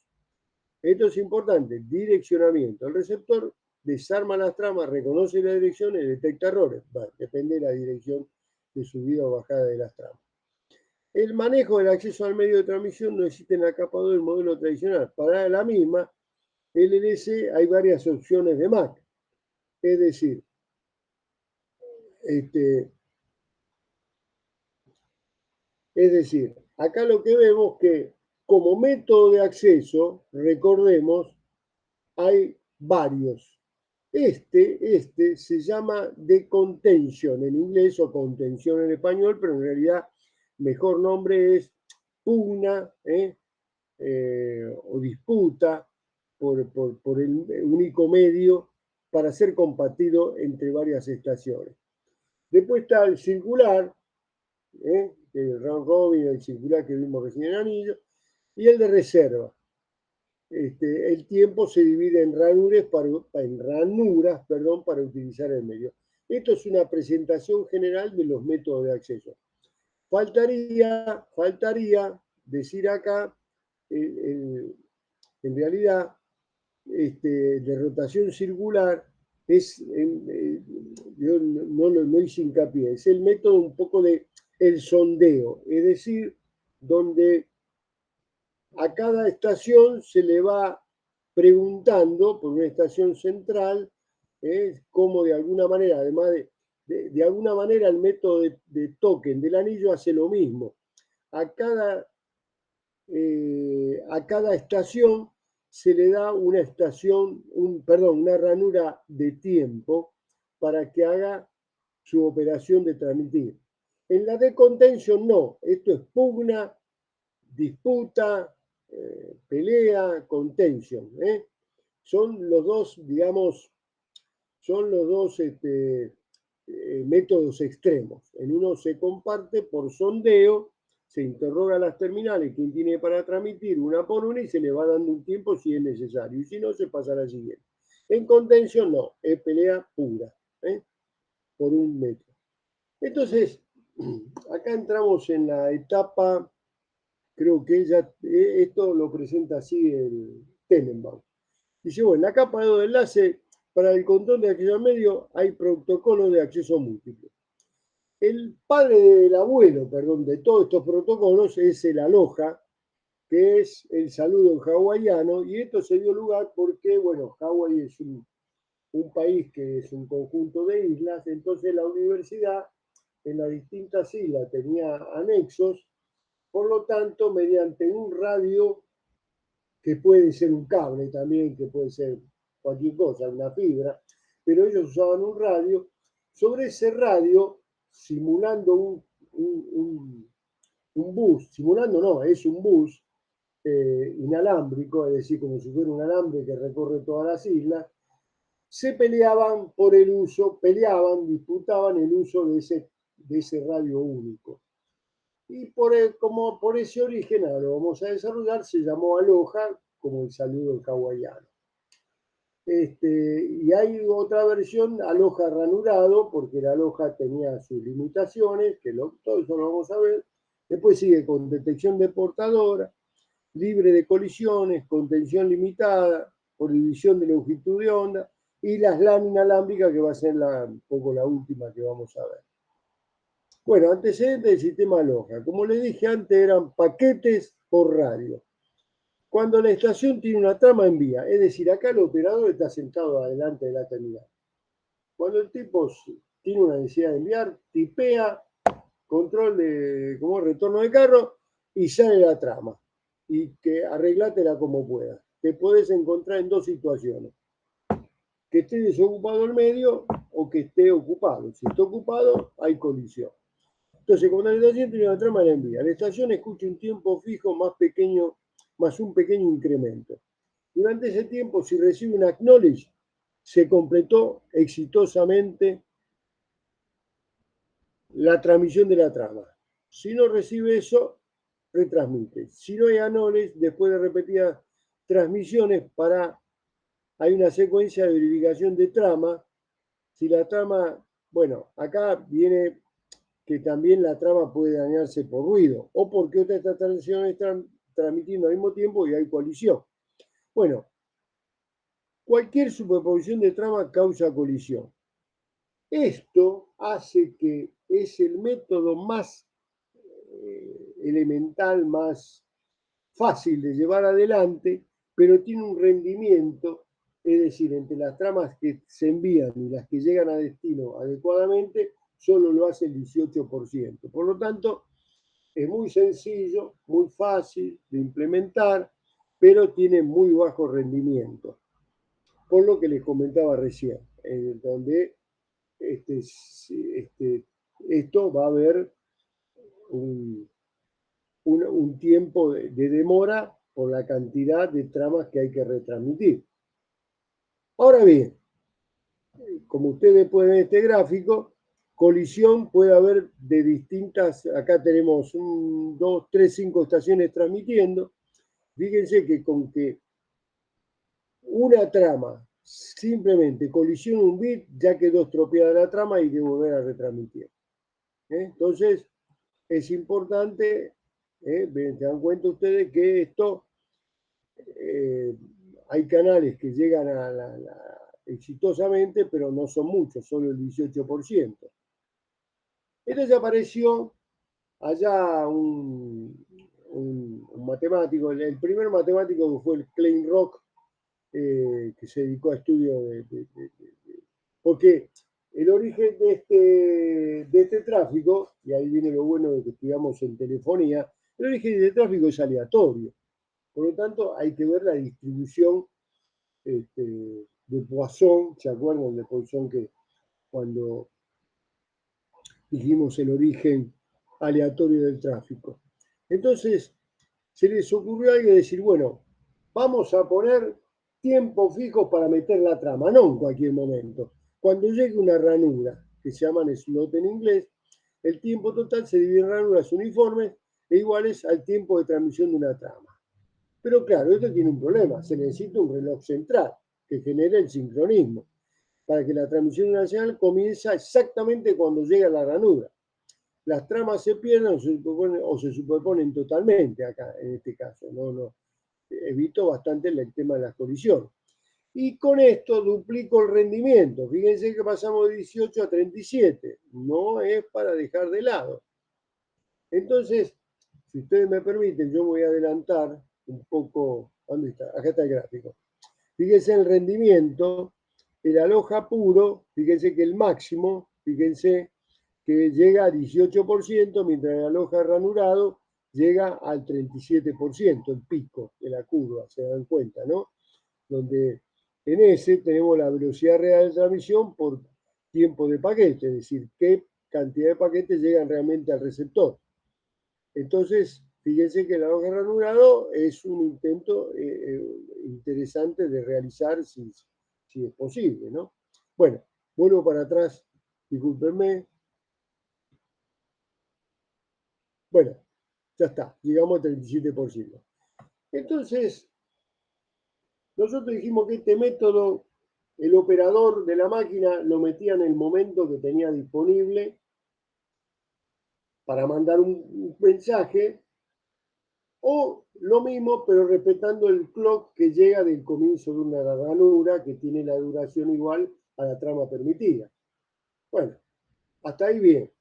A: Esto es importante, direccionamiento. El receptor desarma las tramas, reconoce la dirección y detecta errores. Bueno, depende de la dirección de subida o bajada de las tramas. El manejo del acceso al medio de transmisión no existe en la capa 2 del modelo tradicional. Para la misma, LLC hay varias opciones de MAC. Es decir, acá lo que vemos que como método de acceso, recordemos, hay varios. Este se llama de contention en inglés o contención en español, pero en realidad mejor nombre es pugna, o disputa por el único medio para ser compartido entre varias estaciones. Después está el circular, el round robin, el circular que vimos recién en Anillo, y el de reserva. El tiempo se divide en ranuras para utilizar el medio. Esto es una presentación general de los métodos de acceso. Faltaría decir acá, en realidad, de rotación circular yo no hice hincapié, es el método un poco de el sondeo, es decir, donde a cada estación se le va preguntando por una estación central, cómo de alguna manera, además de alguna manera el método de token del anillo hace lo mismo. A cada estación se le da una una ranura de tiempo para que haga su operación de transmitir. En la de contention no, esto es pugna, disputa, pelea, contention. Son los dos, digamos, métodos extremos. En uno se comparte por sondeo, se interroga a las terminales quién tiene para transmitir una por una y se le va dando un tiempo si es necesario. Y si no, se pasa a la siguiente. En contención no, es pelea pura, por un metro. Entonces, acá entramos en la etapa, creo que esto lo presenta así el Tenenbaum. Dice, bueno, en la capa de 2 de enlace, para el control de acceso al medio hay protocolos de acceso múltiple. El padre del abuelo, perdón, de todos estos protocolos es el aloha, que es el saludo en hawaiano, y esto se dio lugar porque, bueno, Hawái es un país que es un conjunto de islas, entonces la universidad en las distintas islas tenía anexos, por lo tanto, mediante un radio, que puede ser un cable también, que puede ser cualquier cosa, una fibra, pero ellos usaban un radio, sobre ese radio, simulando un bus, simulando no, es un bus inalámbrico, es decir, como si fuera un alambre que recorre todas las islas, se peleaban por el uso, peleaban, disputaban el uso de ese radio único. Y como por ese origen, ahora lo vamos a desarrollar, se llamó aloha como el saludo hawaiano. Y hay otra versión, aloha ranurado, porque el aloha tenía sus limitaciones, todo eso lo vamos a ver. Después sigue con detección de portadora, libre de colisiones, contención limitada, por división de longitud de onda, y las LAN inalámbricas, que va a ser un poco la última que vamos a ver. Bueno, antecedentes del sistema aloha. Como les dije antes, eran paquetes por radio. Cuando la estación tiene una trama, envía. Es decir, acá el operador está sentado adelante de la terminal. Cuando el tipo tiene una necesidad de enviar, tipea, control de como retorno de carro y sale la trama. Y que arreglátela como puedas. Te puedes encontrar en dos situaciones. Que esté desocupado el medio o que esté ocupado. Si está ocupado, hay colisión. Entonces, cuando la estación tiene una trama, la envía. La estación escucha un tiempo fijo más pequeño, más un pequeño incremento. Durante ese tiempo, si recibe un acknowledge, se completó exitosamente la transmisión de la trama. Si no recibe eso, retransmite. Si no hay acknowledge, después de repetidas transmisiones, hay una secuencia de verificación de trama. Si la trama, bueno, acá viene que también la trama puede dañarse por ruido o porque otras estaciones están transmitiendo al mismo tiempo y hay colisión. Bueno, cualquier superposición de trama causa colisión. Esto hace que es el método más elemental, más fácil de llevar adelante, pero tiene un rendimiento, es decir, entre las tramas que se envían y las que llegan a destino adecuadamente, solo lo hace el 18%. Por lo tanto, es muy sencillo, muy fácil de implementar, pero tiene muy bajo rendimiento. Por lo que les comentaba recién, donde esto va a haber un tiempo de demora por la cantidad de tramas que hay que retransmitir. Ahora bien, como ustedes pueden ver en este gráfico, colisión puede haber de distintas, acá tenemos 2, 3, 5 estaciones transmitiendo. Fíjense que con que una trama simplemente colisiona un bit, ya quedó estropeada la trama y hay que volver a retransmitir. Entonces, es importante, se dan cuenta ustedes que esto, hay canales que llegan exitosamente, pero no son muchos, solo el 18%. Entonces apareció allá un matemático, el primer matemático que fue el Klein Rock, que se dedicó a estudio porque el origen de este tráfico, y ahí viene lo bueno de que estudiamos en telefonía, el origen de este tráfico es aleatorio. Por lo tanto, hay que ver la distribución de Poisson. ¿Se acuerdan de Poisson que cuando dijimos el origen aleatorio del tráfico? Entonces, se les ocurrió a alguien decir, bueno, vamos a poner tiempos fijos para meter la trama, no en cualquier momento. Cuando llegue una ranura, que se llaman slot en inglés, el tiempo total se divide en ranuras uniformes e iguales al tiempo de transmisión de una trama. Pero claro, esto tiene un problema, se necesita un reloj central que genere el sincronismo para que la transmisión de una señal comienza exactamente cuando llega la ranura. Las tramas se pierden o se superponen totalmente acá, en este caso. No evito bastante el tema de las colisiones. Y con esto duplico el rendimiento. Fíjense que pasamos de 18 a 37. No es para dejar de lado. Entonces, si ustedes me permiten, yo voy a adelantar un poco. ¿Dónde está? Acá está el gráfico. Fíjense el rendimiento, el aloja puro, fíjense que el máximo, fíjense que llega al 18%, mientras el aloja ranurado llega al 37%, el pico de la curva, se dan cuenta, ¿no? Donde en ese tenemos la velocidad real de transmisión por tiempo de paquete, es decir, qué cantidad de paquetes llegan realmente al receptor. Entonces, fíjense que el aloja ranurado es un intento interesante de realizar si es posible, ¿no? Bueno, vuelvo para atrás, discúlpenme. Bueno, ya está, llegamos al 37%. Entonces, nosotros dijimos que este método, el operador de la máquina lo metía en el momento que tenía disponible para mandar un mensaje, o lo mismo, pero respetando el clock que llega del comienzo de una ranura que tiene la duración igual a la trama permitida. Bueno, hasta ahí bien.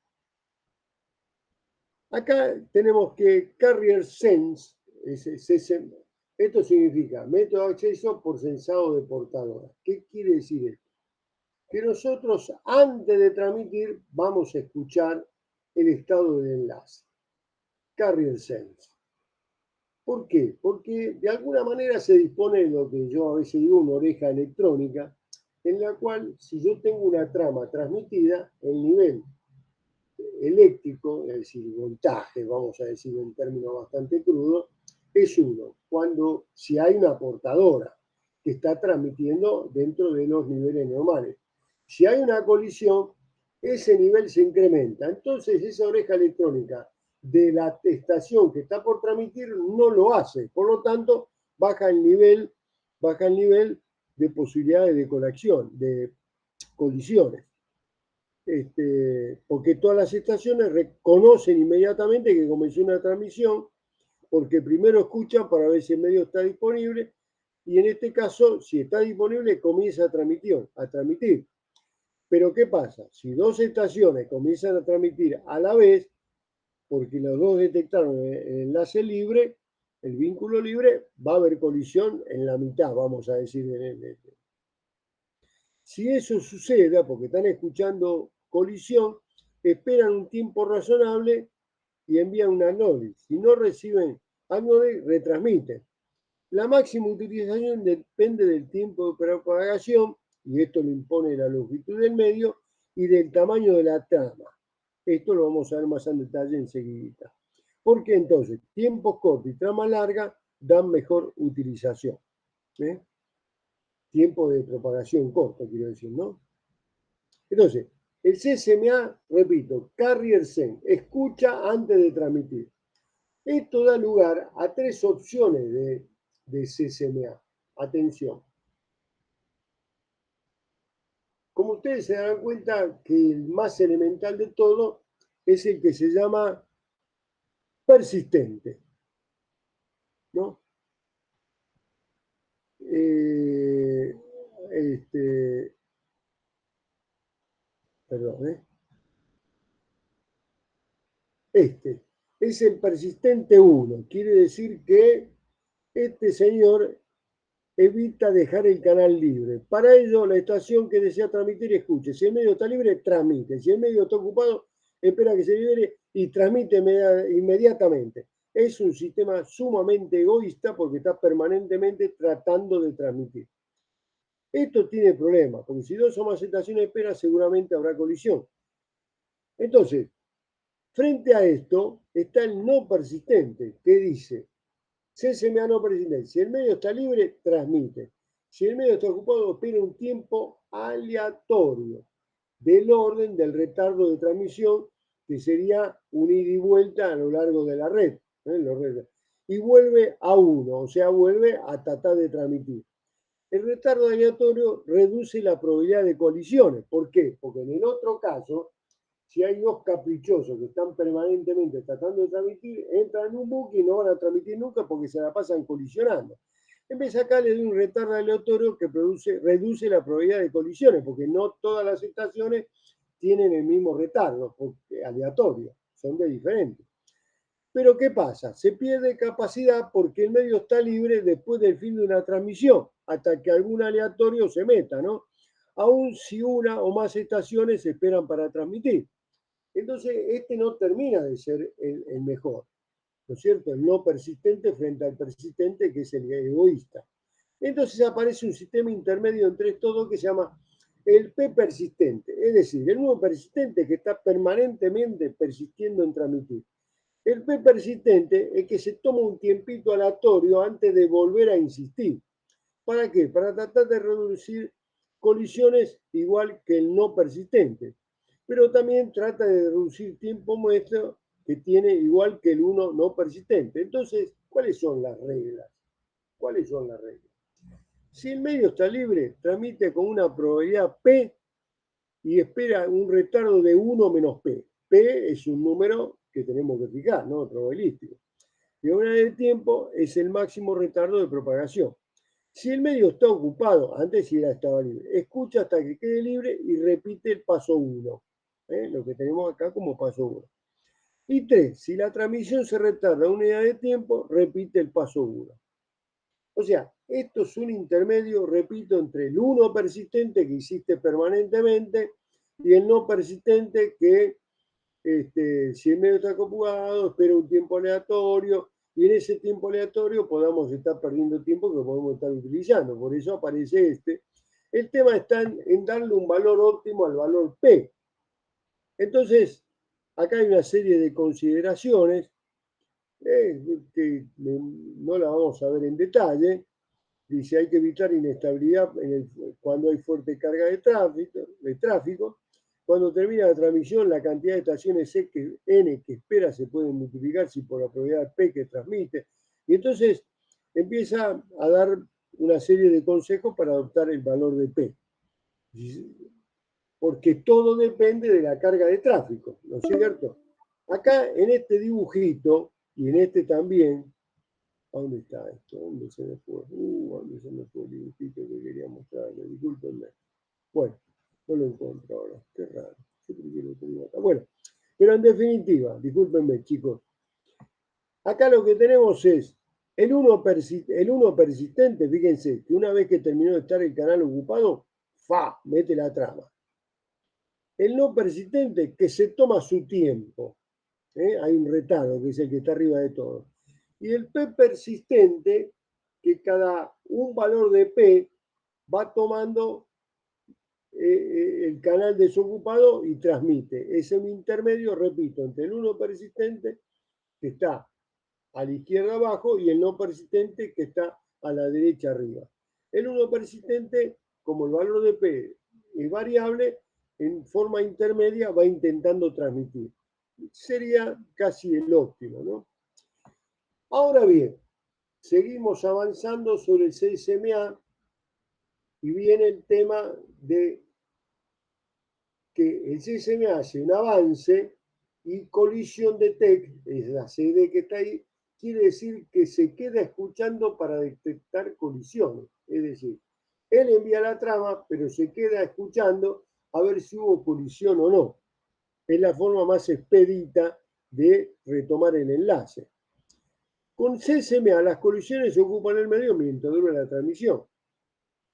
A: Acá tenemos que Carrier Sense, esto significa método de acceso por sensado de portadora. ¿Qué quiere decir esto? Que nosotros antes de transmitir vamos a escuchar el estado del enlace. Carrier Sense. ¿Por qué? Porque de alguna manera se dispone de lo que yo a veces digo una oreja electrónica, en la cual si yo tengo una trama transmitida, el nivel eléctrico, es decir, voltaje, vamos a decir en términos bastante crudos, es uno. Cuando si hay una portadora que está transmitiendo dentro de los niveles normales. Si hay una colisión, ese nivel se incrementa. Entonces esa oreja electrónica de la estación que está por transmitir no lo hace. Por lo tanto, baja el nivel de posibilidades de conexión, de colisiones. Porque todas las estaciones reconocen inmediatamente que comenzó una transmisión, porque primero escuchan para ver si el medio está disponible, y en este caso, si está disponible, comienza a transmitir. Pero ¿qué pasa? Si dos estaciones comienzan a transmitir a la vez, porque los dos detectaron el enlace libre, el vínculo libre, va a haber colisión en la mitad, vamos a decir. Si eso sucede, porque están escuchando colisión, esperan un tiempo razonable y envían un acknowledge. Si no reciben acknowledge, retransmiten. La máxima utilización depende del tiempo de propagación, y esto lo impone la longitud del medio, y del tamaño de la trama. Esto lo vamos a ver más en detalle enseguida. Porque entonces, tiempos cortos y trama larga dan mejor utilización. Tiempo de propagación corto, quiero decir, ¿no? Entonces, el CSMA, repito, Carrier Sense, escucha antes de transmitir. Esto da lugar a tres opciones de CSMA. Atención. Como ustedes se darán cuenta que el más elemental de todo es el que se llama persistente, ¿no? Perdón, Este es el persistente 1. Quiere decir que este señor evita dejar el canal libre. Para ello, la estación que desea transmitir escuche. Si el medio está libre, transmite. Si el medio está ocupado, espera que se libere y transmite inmediatamente. Es un sistema sumamente egoísta porque está permanentemente tratando de transmitir. Esto tiene problemas, porque si dos o más estaciones esperan, seguramente habrá colisión. Entonces, frente a esto está el no persistente, que dice, CSMA no persistente, si el medio está libre, transmite. Si el medio está ocupado, espera un tiempo aleatorio del orden del retardo de transmisión, que sería un ida y vuelta a lo largo de la red. Y vuelve a 1, o sea, vuelve a tratar de transmitir. El retardo aleatorio reduce la probabilidad de colisiones. ¿Por qué? Porque en el otro caso, si hay dos caprichosos que están permanentemente tratando de transmitir, entran en un buque y no van a transmitir nunca porque se la pasan colisionando. En vez de acá le doy un retardo aleatorio que reduce la probabilidad de colisiones, porque no todas las estaciones tienen el mismo retardo, porque aleatorio, son de diferentes. Pero ¿qué pasa? Se pierde capacidad porque el medio está libre después del fin de una transmisión, hasta que algún aleatorio se meta, ¿no? Aún si una o más estaciones se esperan para transmitir. Entonces, este no termina de ser el mejor, ¿no es cierto? El no persistente frente al persistente, que es el egoísta. Entonces aparece un sistema intermedio entre estos dos que se llama el P persistente, es decir, el nuevo persistente que está permanentemente persistiendo en transmitir. El P persistente es que se toma un tiempito aleatorio antes de volver a insistir. ¿Para qué? Para tratar de reducir colisiones igual que el no persistente. Pero también trata de reducir tiempo muestro que tiene igual que el 1 no persistente. Entonces, ¿cuáles son las reglas? ¿Cuáles son las reglas? Si el medio está libre, transmite con una probabilidad P y espera un retardo de 1 menos P. P es un número que tenemos que fijar, ¿no? Probabilístico. Y una de tiempo es el máximo retardo de propagación. Si el medio está ocupado, antes sí estaba libre, escucha hasta que quede libre y repite el paso 1. Lo que tenemos acá como paso 1. Y 3, si la transmisión se retarda una unidad de tiempo, repite el paso 1. O sea, esto es un intermedio, repito, entre el 1 persistente que hiciste permanentemente y el no persistente que si el medio está ocupado, espera un tiempo aleatorio y en ese tiempo aleatorio podamos estar perdiendo tiempo que podemos estar utilizando. Por eso aparece este. El tema está en darle un valor óptimo al valor P. Entonces, acá hay una serie de consideraciones que no la vamos a ver en detalle. Dice, hay que evitar inestabilidad cuando hay fuerte carga de tráfico. Cuando termina la transmisión, la cantidad de estaciones N que espera se puede multiplicar por la probabilidad P que transmite. Y entonces empieza a dar una serie de consejos para adoptar el valor de P. Porque todo depende de la carga de tráfico, ¿no es cierto? Acá en este dibujito y en este también, ¿dónde está esto? ¿Dónde se me fue? ¿Dónde se me fue el dibujito que quería mostrarle? Discúlpenme. Bueno, no lo encuentro ahora. Qué raro. Yo creo que lo tenía acá. Bueno, pero en definitiva, discúlpenme, chicos. Acá lo que tenemos es el 1 persistente. Fíjense que una vez que terminó de estar el canal ocupado, mete la trama. El no persistente que se toma su tiempo. Hay un retardo que es el que está arriba de todo. Y el P persistente, que cada un valor de P va tomando el canal desocupado y transmite. Es un intermedio, repito, entre el 1 persistente, que está a la izquierda abajo, y el no persistente, que está a la derecha arriba. El 1 persistente, como el valor de P es variable, en forma intermedia va intentando transmitir. Sería casi el óptimo, ¿no? Ahora bien, seguimos avanzando sobre el CSMA y viene el tema de que el CSMA hace un avance y collision detect, es la CD que está ahí, quiere decir que se queda escuchando para detectar colisiones. Es decir, él envía la trama, pero se queda escuchando a ver si hubo colisión o no. Es la forma más expedita de retomar el enlace. Con CSMA las colisiones ocupan el medio mientras dura la transmisión.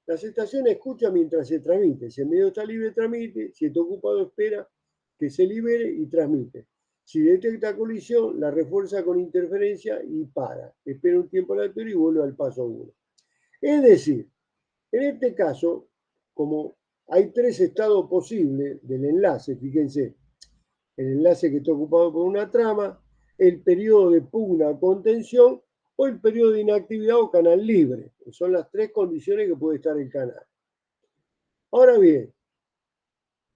A: Las estaciones escuchan mientras se transmite. Si el medio está libre, transmite. Si está ocupado, espera que se libere y transmite. Si detecta colisión, la refuerza con interferencia y para. Espera un tiempo aleatorio y vuelve al paso 1. Es decir, en este caso, como hay 3 estados posibles del enlace, fíjense, el enlace que está ocupado por una trama, el periodo de pugna o contención o el periodo de inactividad o canal libre. Son las 3 condiciones que puede estar el canal. Ahora bien,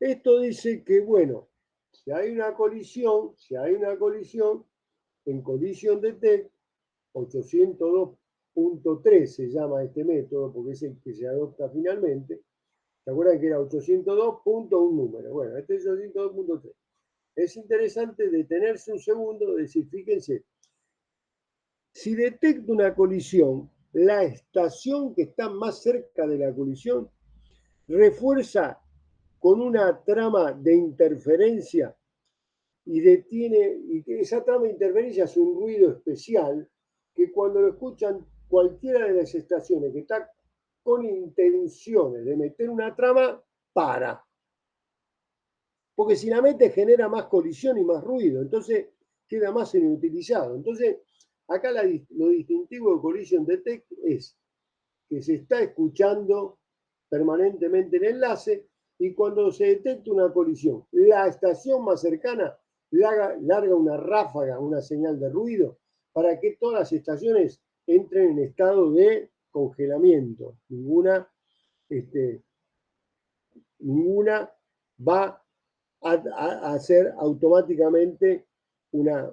A: esto dice que, bueno, si hay una colisión, en collision detect, 802.3 se llama este método, porque es el que se adopta finalmente. ¿Se acuerdan que era 802.1 número? Bueno, este es 802.3. Es interesante detenerse un segundo y decir, fíjense, si detecto una colisión, la estación que está más cerca de la colisión refuerza con una trama de interferencia y detiene, y esa trama de interferencia hace un ruido especial que cuando lo escuchan cualquiera de las estaciones que está con intenciones de meter una trama, para. Porque si la mete genera más colisión y más ruido, entonces queda más inutilizado. Entonces, acá lo distintivo de Collision Detect es que se está escuchando permanentemente el enlace y cuando se detecta una colisión, la estación más cercana larga una ráfaga, una señal de ruido, para que todas las estaciones entren en estado de congelamiento. Ninguna va a hacer automáticamente una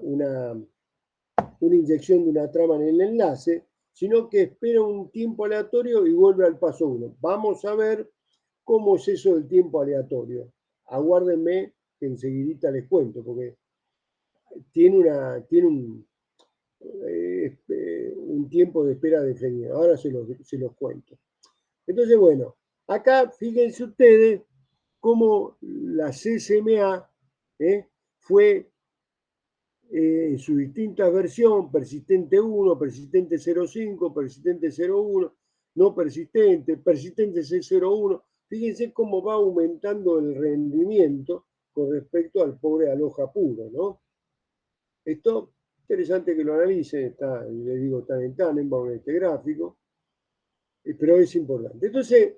A: inyección de una trama en el enlace, sino que espera un tiempo aleatorio y vuelve al paso 1. Vamos a ver cómo es eso del tiempo aleatorio. Aguárdenme que enseguidita les cuento, porque tiene un tiempo de espera definido. Ahora se los cuento. Entonces, bueno, acá fíjense ustedes cómo la CCMA fue en su distinta versión, persistente 1, persistente 0,5, persistente 0,1, no persistente, persistente 6,01. Fíjense cómo va aumentando el rendimiento con respecto al pobre aloja puro, ¿no? Esto interesante que lo analicen, está, les digo, tan en Tannenbaum en este gráfico, pero es importante. Entonces,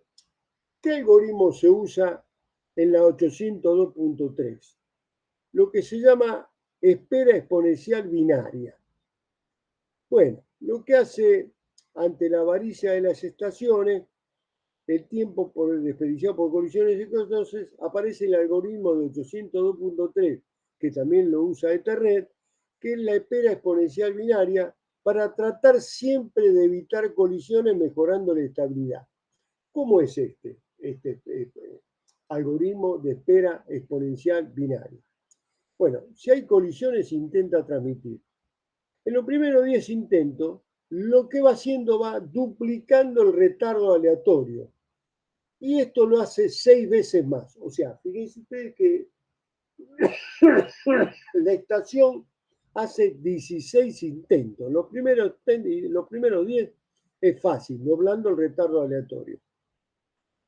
A: ¿qué algoritmo se usa en la 802.3? Lo que se llama espera exponencial binaria. Bueno, lo que hace ante la avaricia de las estaciones, el tiempo desperdiciado por colisiones, entonces aparece el algoritmo de 802.3, que también lo usa Ethernet, que es la espera exponencial binaria para tratar siempre de evitar colisiones mejorando la estabilidad. ¿Cómo es este algoritmo de espera exponencial binaria? Bueno, si hay colisiones, intenta transmitir. En los primeros 10 intentos, lo que va haciendo va duplicando el retardo aleatorio. Y esto lo hace 6 veces más. O sea, fíjense ustedes que la estación hace 16 intentos. Los primeros 10 es fácil, doblando el retardo aleatorio.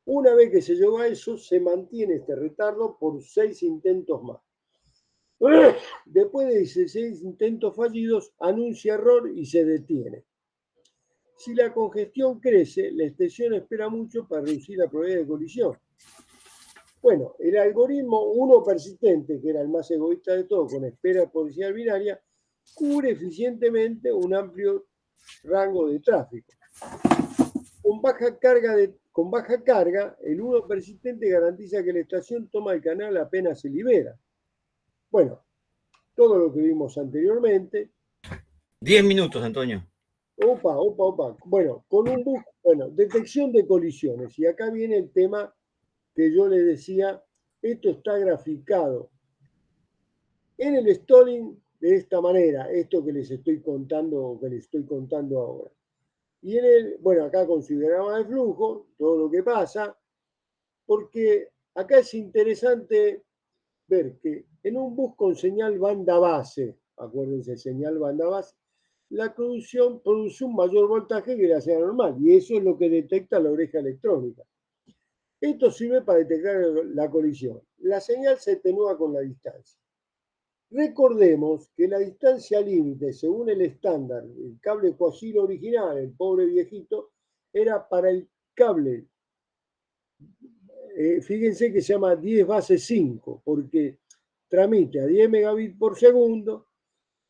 A: Una vez que se llegó a eso, se mantiene este retardo por 6 intentos más. Después de 16 intentos fallidos, anuncia error y se detiene. Si la congestión crece, la estación espera mucho para reducir la probabilidad de colisión. Bueno, el algoritmo 1 persistente, que era el más egoísta de todo, con espera exponencial binaria, cubre eficientemente un amplio rango de tráfico. Con baja carga, el 1 persistente garantiza que la estación toma el canal apenas se libera. Bueno, todo lo que vimos anteriormente.
B: 10 minutos, Antonio.
A: Opa. Bueno, con un bus, detección de colisiones. Y acá viene el tema que yo les decía, esto está graficado en el stalling de esta manera, esto que les estoy contando ahora. Y acá consideramos el flujo, todo lo que pasa, porque acá es interesante ver que en un bus con señal banda base, acuérdense, señal banda base, la conducción produce un mayor voltaje que la señal normal, y eso es lo que detecta la oreja electrónica. Esto sirve para detectar la colisión. La señal se atenúa con la distancia. Recordemos que la distancia límite, según el estándar, el cable coaxil original, el pobre viejito, era para el cable. Fíjense que se llama 10 base 5, porque transmite a 10 megabits por segundo,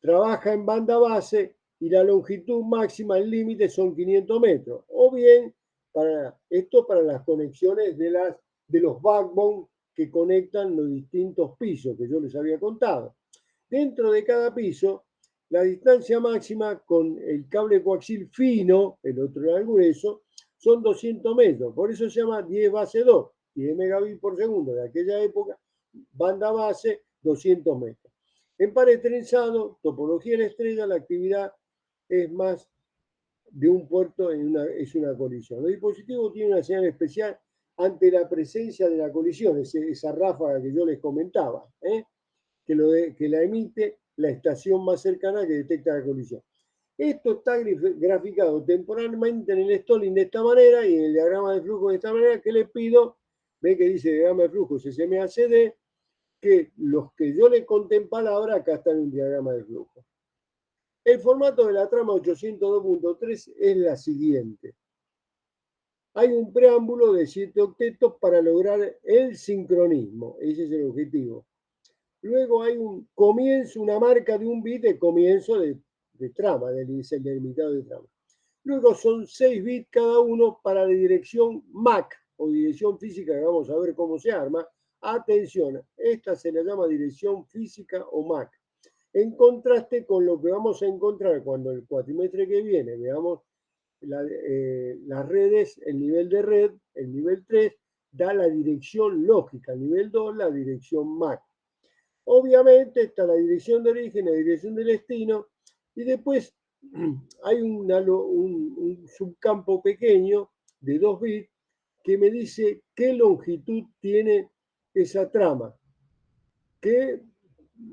A: trabaja en banda base y la longitud máxima, el límite, son 500 metros. O bien, para las conexiones de los backbone que conectan los distintos pisos que yo les había contado. Dentro de cada piso, la distancia máxima con el cable coaxil fino, el otro era el grueso, son 200 metros. Por eso se llama 10 base 2, 10 megabits por segundo de aquella época, banda base 200 metros. En pared trenzado, topología de la estrella, la actividad es más de un puerto es una colisión. El dispositivo tiene una señal especial ante la presencia de la colisión, esa ráfaga que yo les comentaba, que la emite la estación más cercana que detecta la colisión. Esto está graficado temporalmente en el Stalling de esta manera y en el diagrama de flujo de esta manera, que le pido, ve que dice diagrama de flujo CCMACD, que los que yo le conté en palabra, acá están en un diagrama de flujo. El formato de la trama 802.3 es la siguiente. Hay un preámbulo de 7 octetos para lograr el sincronismo. Ese es el objetivo. Luego hay un comienzo, una marca de un bit de comienzo de trama, del delimitado de trama. Luego son 6 bits cada uno para la dirección MAC o dirección física, que vamos a ver cómo se arma. Atención, esta se la llama dirección física o MAC. En contraste con lo que vamos a encontrar cuando el cuatrimestre que viene veamos las redes, el nivel de red, el nivel 3, da la dirección lógica, el nivel 2, la dirección MAC. Obviamente está la dirección de origen, la dirección de destino, y después hay un subcampo pequeño de 2 bits que me dice qué longitud tiene esa trama, que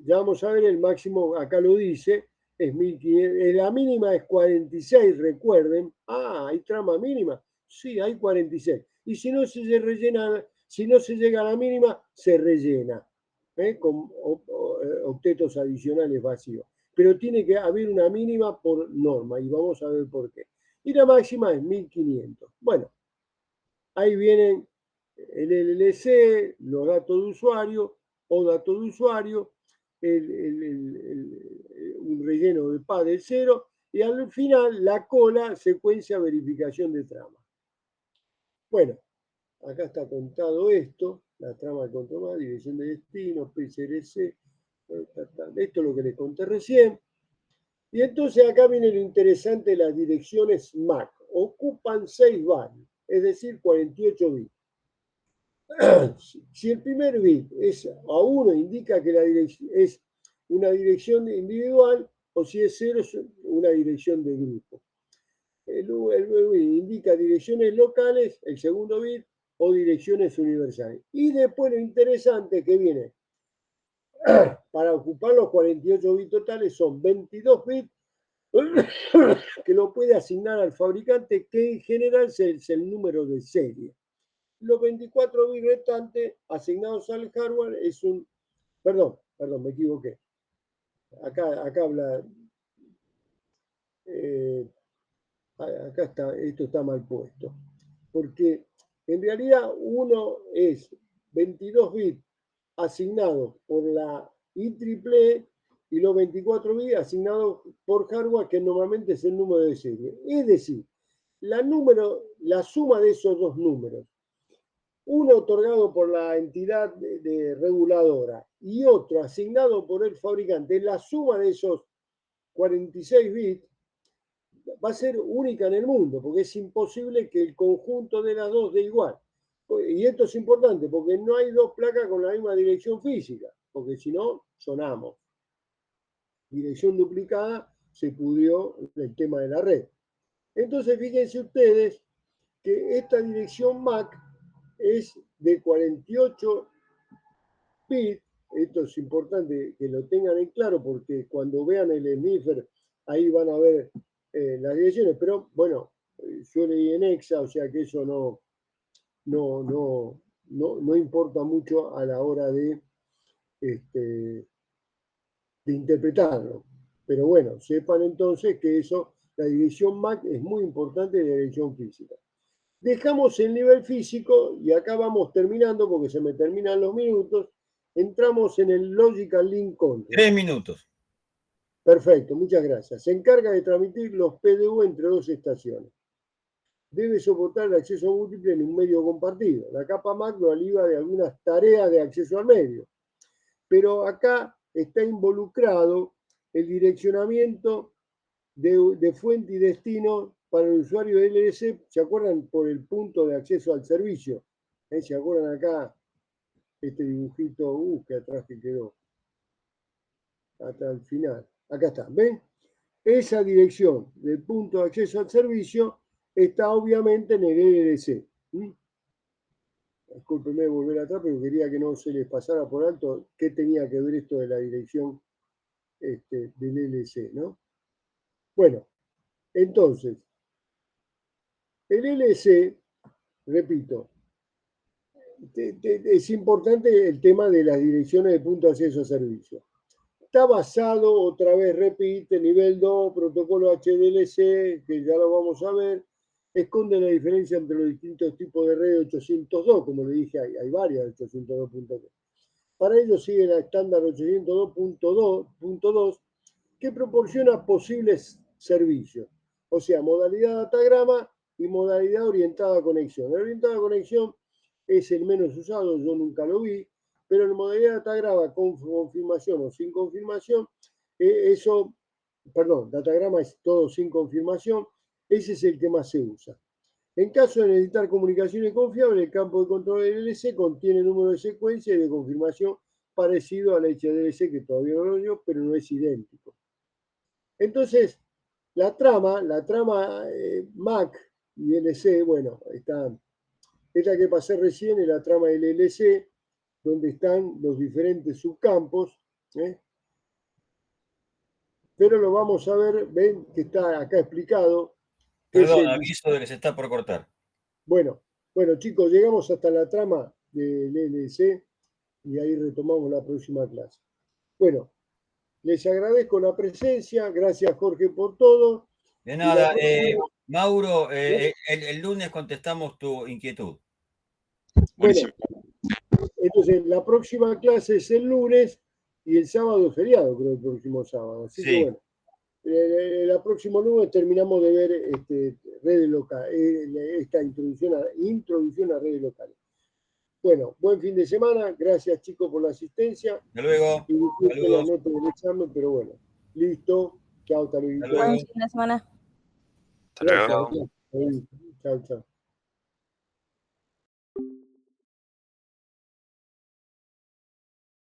A: ya vamos a ver el máximo, acá lo dice, es 1500, la mínima es 46, recuerden. Ah, ¿hay trama mínima? Sí, hay 46. Y si no se rellena, si no se llega a la mínima, se rellena con octetos adicionales vacíos. Pero tiene que haber una mínima por norma y vamos a ver por qué. Y la máxima es 1500. Bueno, ahí vienen el LLC, los datos de usuario o datos de usuario, un relleno de PA del 0 y al final la cola, secuencia, verificación de trama. Bueno, acá está contado esto, la trama de control, dirección de destino, PCRC, esto es lo que les conté recién. Y entonces acá viene lo interesante de las direcciones MAC. Ocupan 6 bytes, es decir, 48 bits. Si el primer bit es A1, indica que la dirección es una dirección individual, o si es 0, es una dirección de grupo. El bit indica direcciones locales, el segundo bit, o direcciones universales. Y después lo interesante que viene, para ocupar los 48 bits totales, son 22 bits que lo puede asignar al fabricante, que en general es el número de serie. Los 24 bits restantes asignados al hardware es un... Perdón, me equivoqué. Acá habla... acá está, esto está mal puesto. Porque en realidad uno es 22 bits asignados por la IEEE y los 24 bits asignados por hardware, que normalmente es el número de serie. Es decir, la suma de esos dos números, uno otorgado por la entidad de reguladora y otro asignado por el fabricante, la suma de esos 46 bits va a ser única en el mundo, porque es imposible que el conjunto de las dos dé igual. Y esto es importante, porque no hay dos placas con la misma dirección física, porque si no, sonamos. Dirección duplicada, se pudrió el tema de la red. Entonces, fíjense ustedes que esta dirección MAC es de 48 bits. Esto es importante que lo tengan en claro porque cuando vean el sniffer ahí van a ver las direcciones, pero bueno, yo leí en EXA, o sea que eso no importa mucho a la hora de interpretarlo. Pero bueno, sepan entonces que eso, la dirección MAC es muy importante de la dirección física. Dejamos el nivel físico y acá vamos terminando porque se me terminan los minutos. Entramos en el Logical Link Control.
B: 3 minutos.
A: Perfecto, muchas gracias. Se encarga de transmitir los PDU entre dos estaciones. Debe soportar el acceso múltiple en un medio compartido. La capa MAC lo aliva de algunas tareas de acceso al medio. Pero acá está involucrado el direccionamiento de fuente y destino para el usuario de LS. ¿Se acuerdan? Por el punto de acceso al servicio. ¿Se acuerdan acá? Este dibujito, que atrás que quedó. Hasta el final. Acá está, ¿ven? esa dirección del punto de acceso al servicio está obviamente en el LLC. Discúlpenme volver atrás, pero quería que no se les pasara por alto qué tenía que ver esto de la dirección del LLC, ¿no? Bueno, entonces, el LLC, repito, es importante el tema de las direcciones de punto de acceso a servicio. Está basado, otra vez repite, nivel 2, protocolo HDLC, que ya lo vamos a ver, esconde la diferencia entre los distintos tipos de red 802, como le dije, hay varias 802.2. Para ello sigue la estándar 802.2, que proporciona posibles servicios, o sea, modalidad datagrama y modalidad orientada a conexión. La orientada a conexión es el menos usado, yo nunca lo vi, pero en modalidad datagrama con confirmación o sin confirmación, datagrama es todo sin confirmación, ese es el que más se usa. En caso de necesitar comunicaciones confiables, el campo de control del LLC contiene número de secuencia y de confirmación parecido al HDLC, que todavía no lo dio, pero no es idéntico. Entonces, la trama MAC y LC, bueno, esta que pasé recién es la trama del LC, donde están los diferentes subcampos, pero lo vamos a ver, ven que está acá explicado.
B: Perdón, aviso de que se está por cortar.
A: Bueno, chicos, llegamos hasta la trama del LC y ahí retomamos la próxima clase. Bueno, les agradezco la presencia, gracias Jorge por todo.
B: De nada, Mauro, el lunes contestamos tu inquietud.
C: Buenísimo.
A: Bueno, entonces la próxima clase es el lunes y el sábado es feriado, creo, el próximo sábado. Así que bueno, el próximo lunes terminamos de ver redes locales, esta introducción a redes locales. Bueno, buen fin de semana, gracias chicos por la asistencia.
B: Hasta luego.
A: Y disculpen las notas del examen, pero bueno, listo. Chao, hasta luego.
D: Buen fin de semana.
C: Hasta luego.
A: Chao, chao.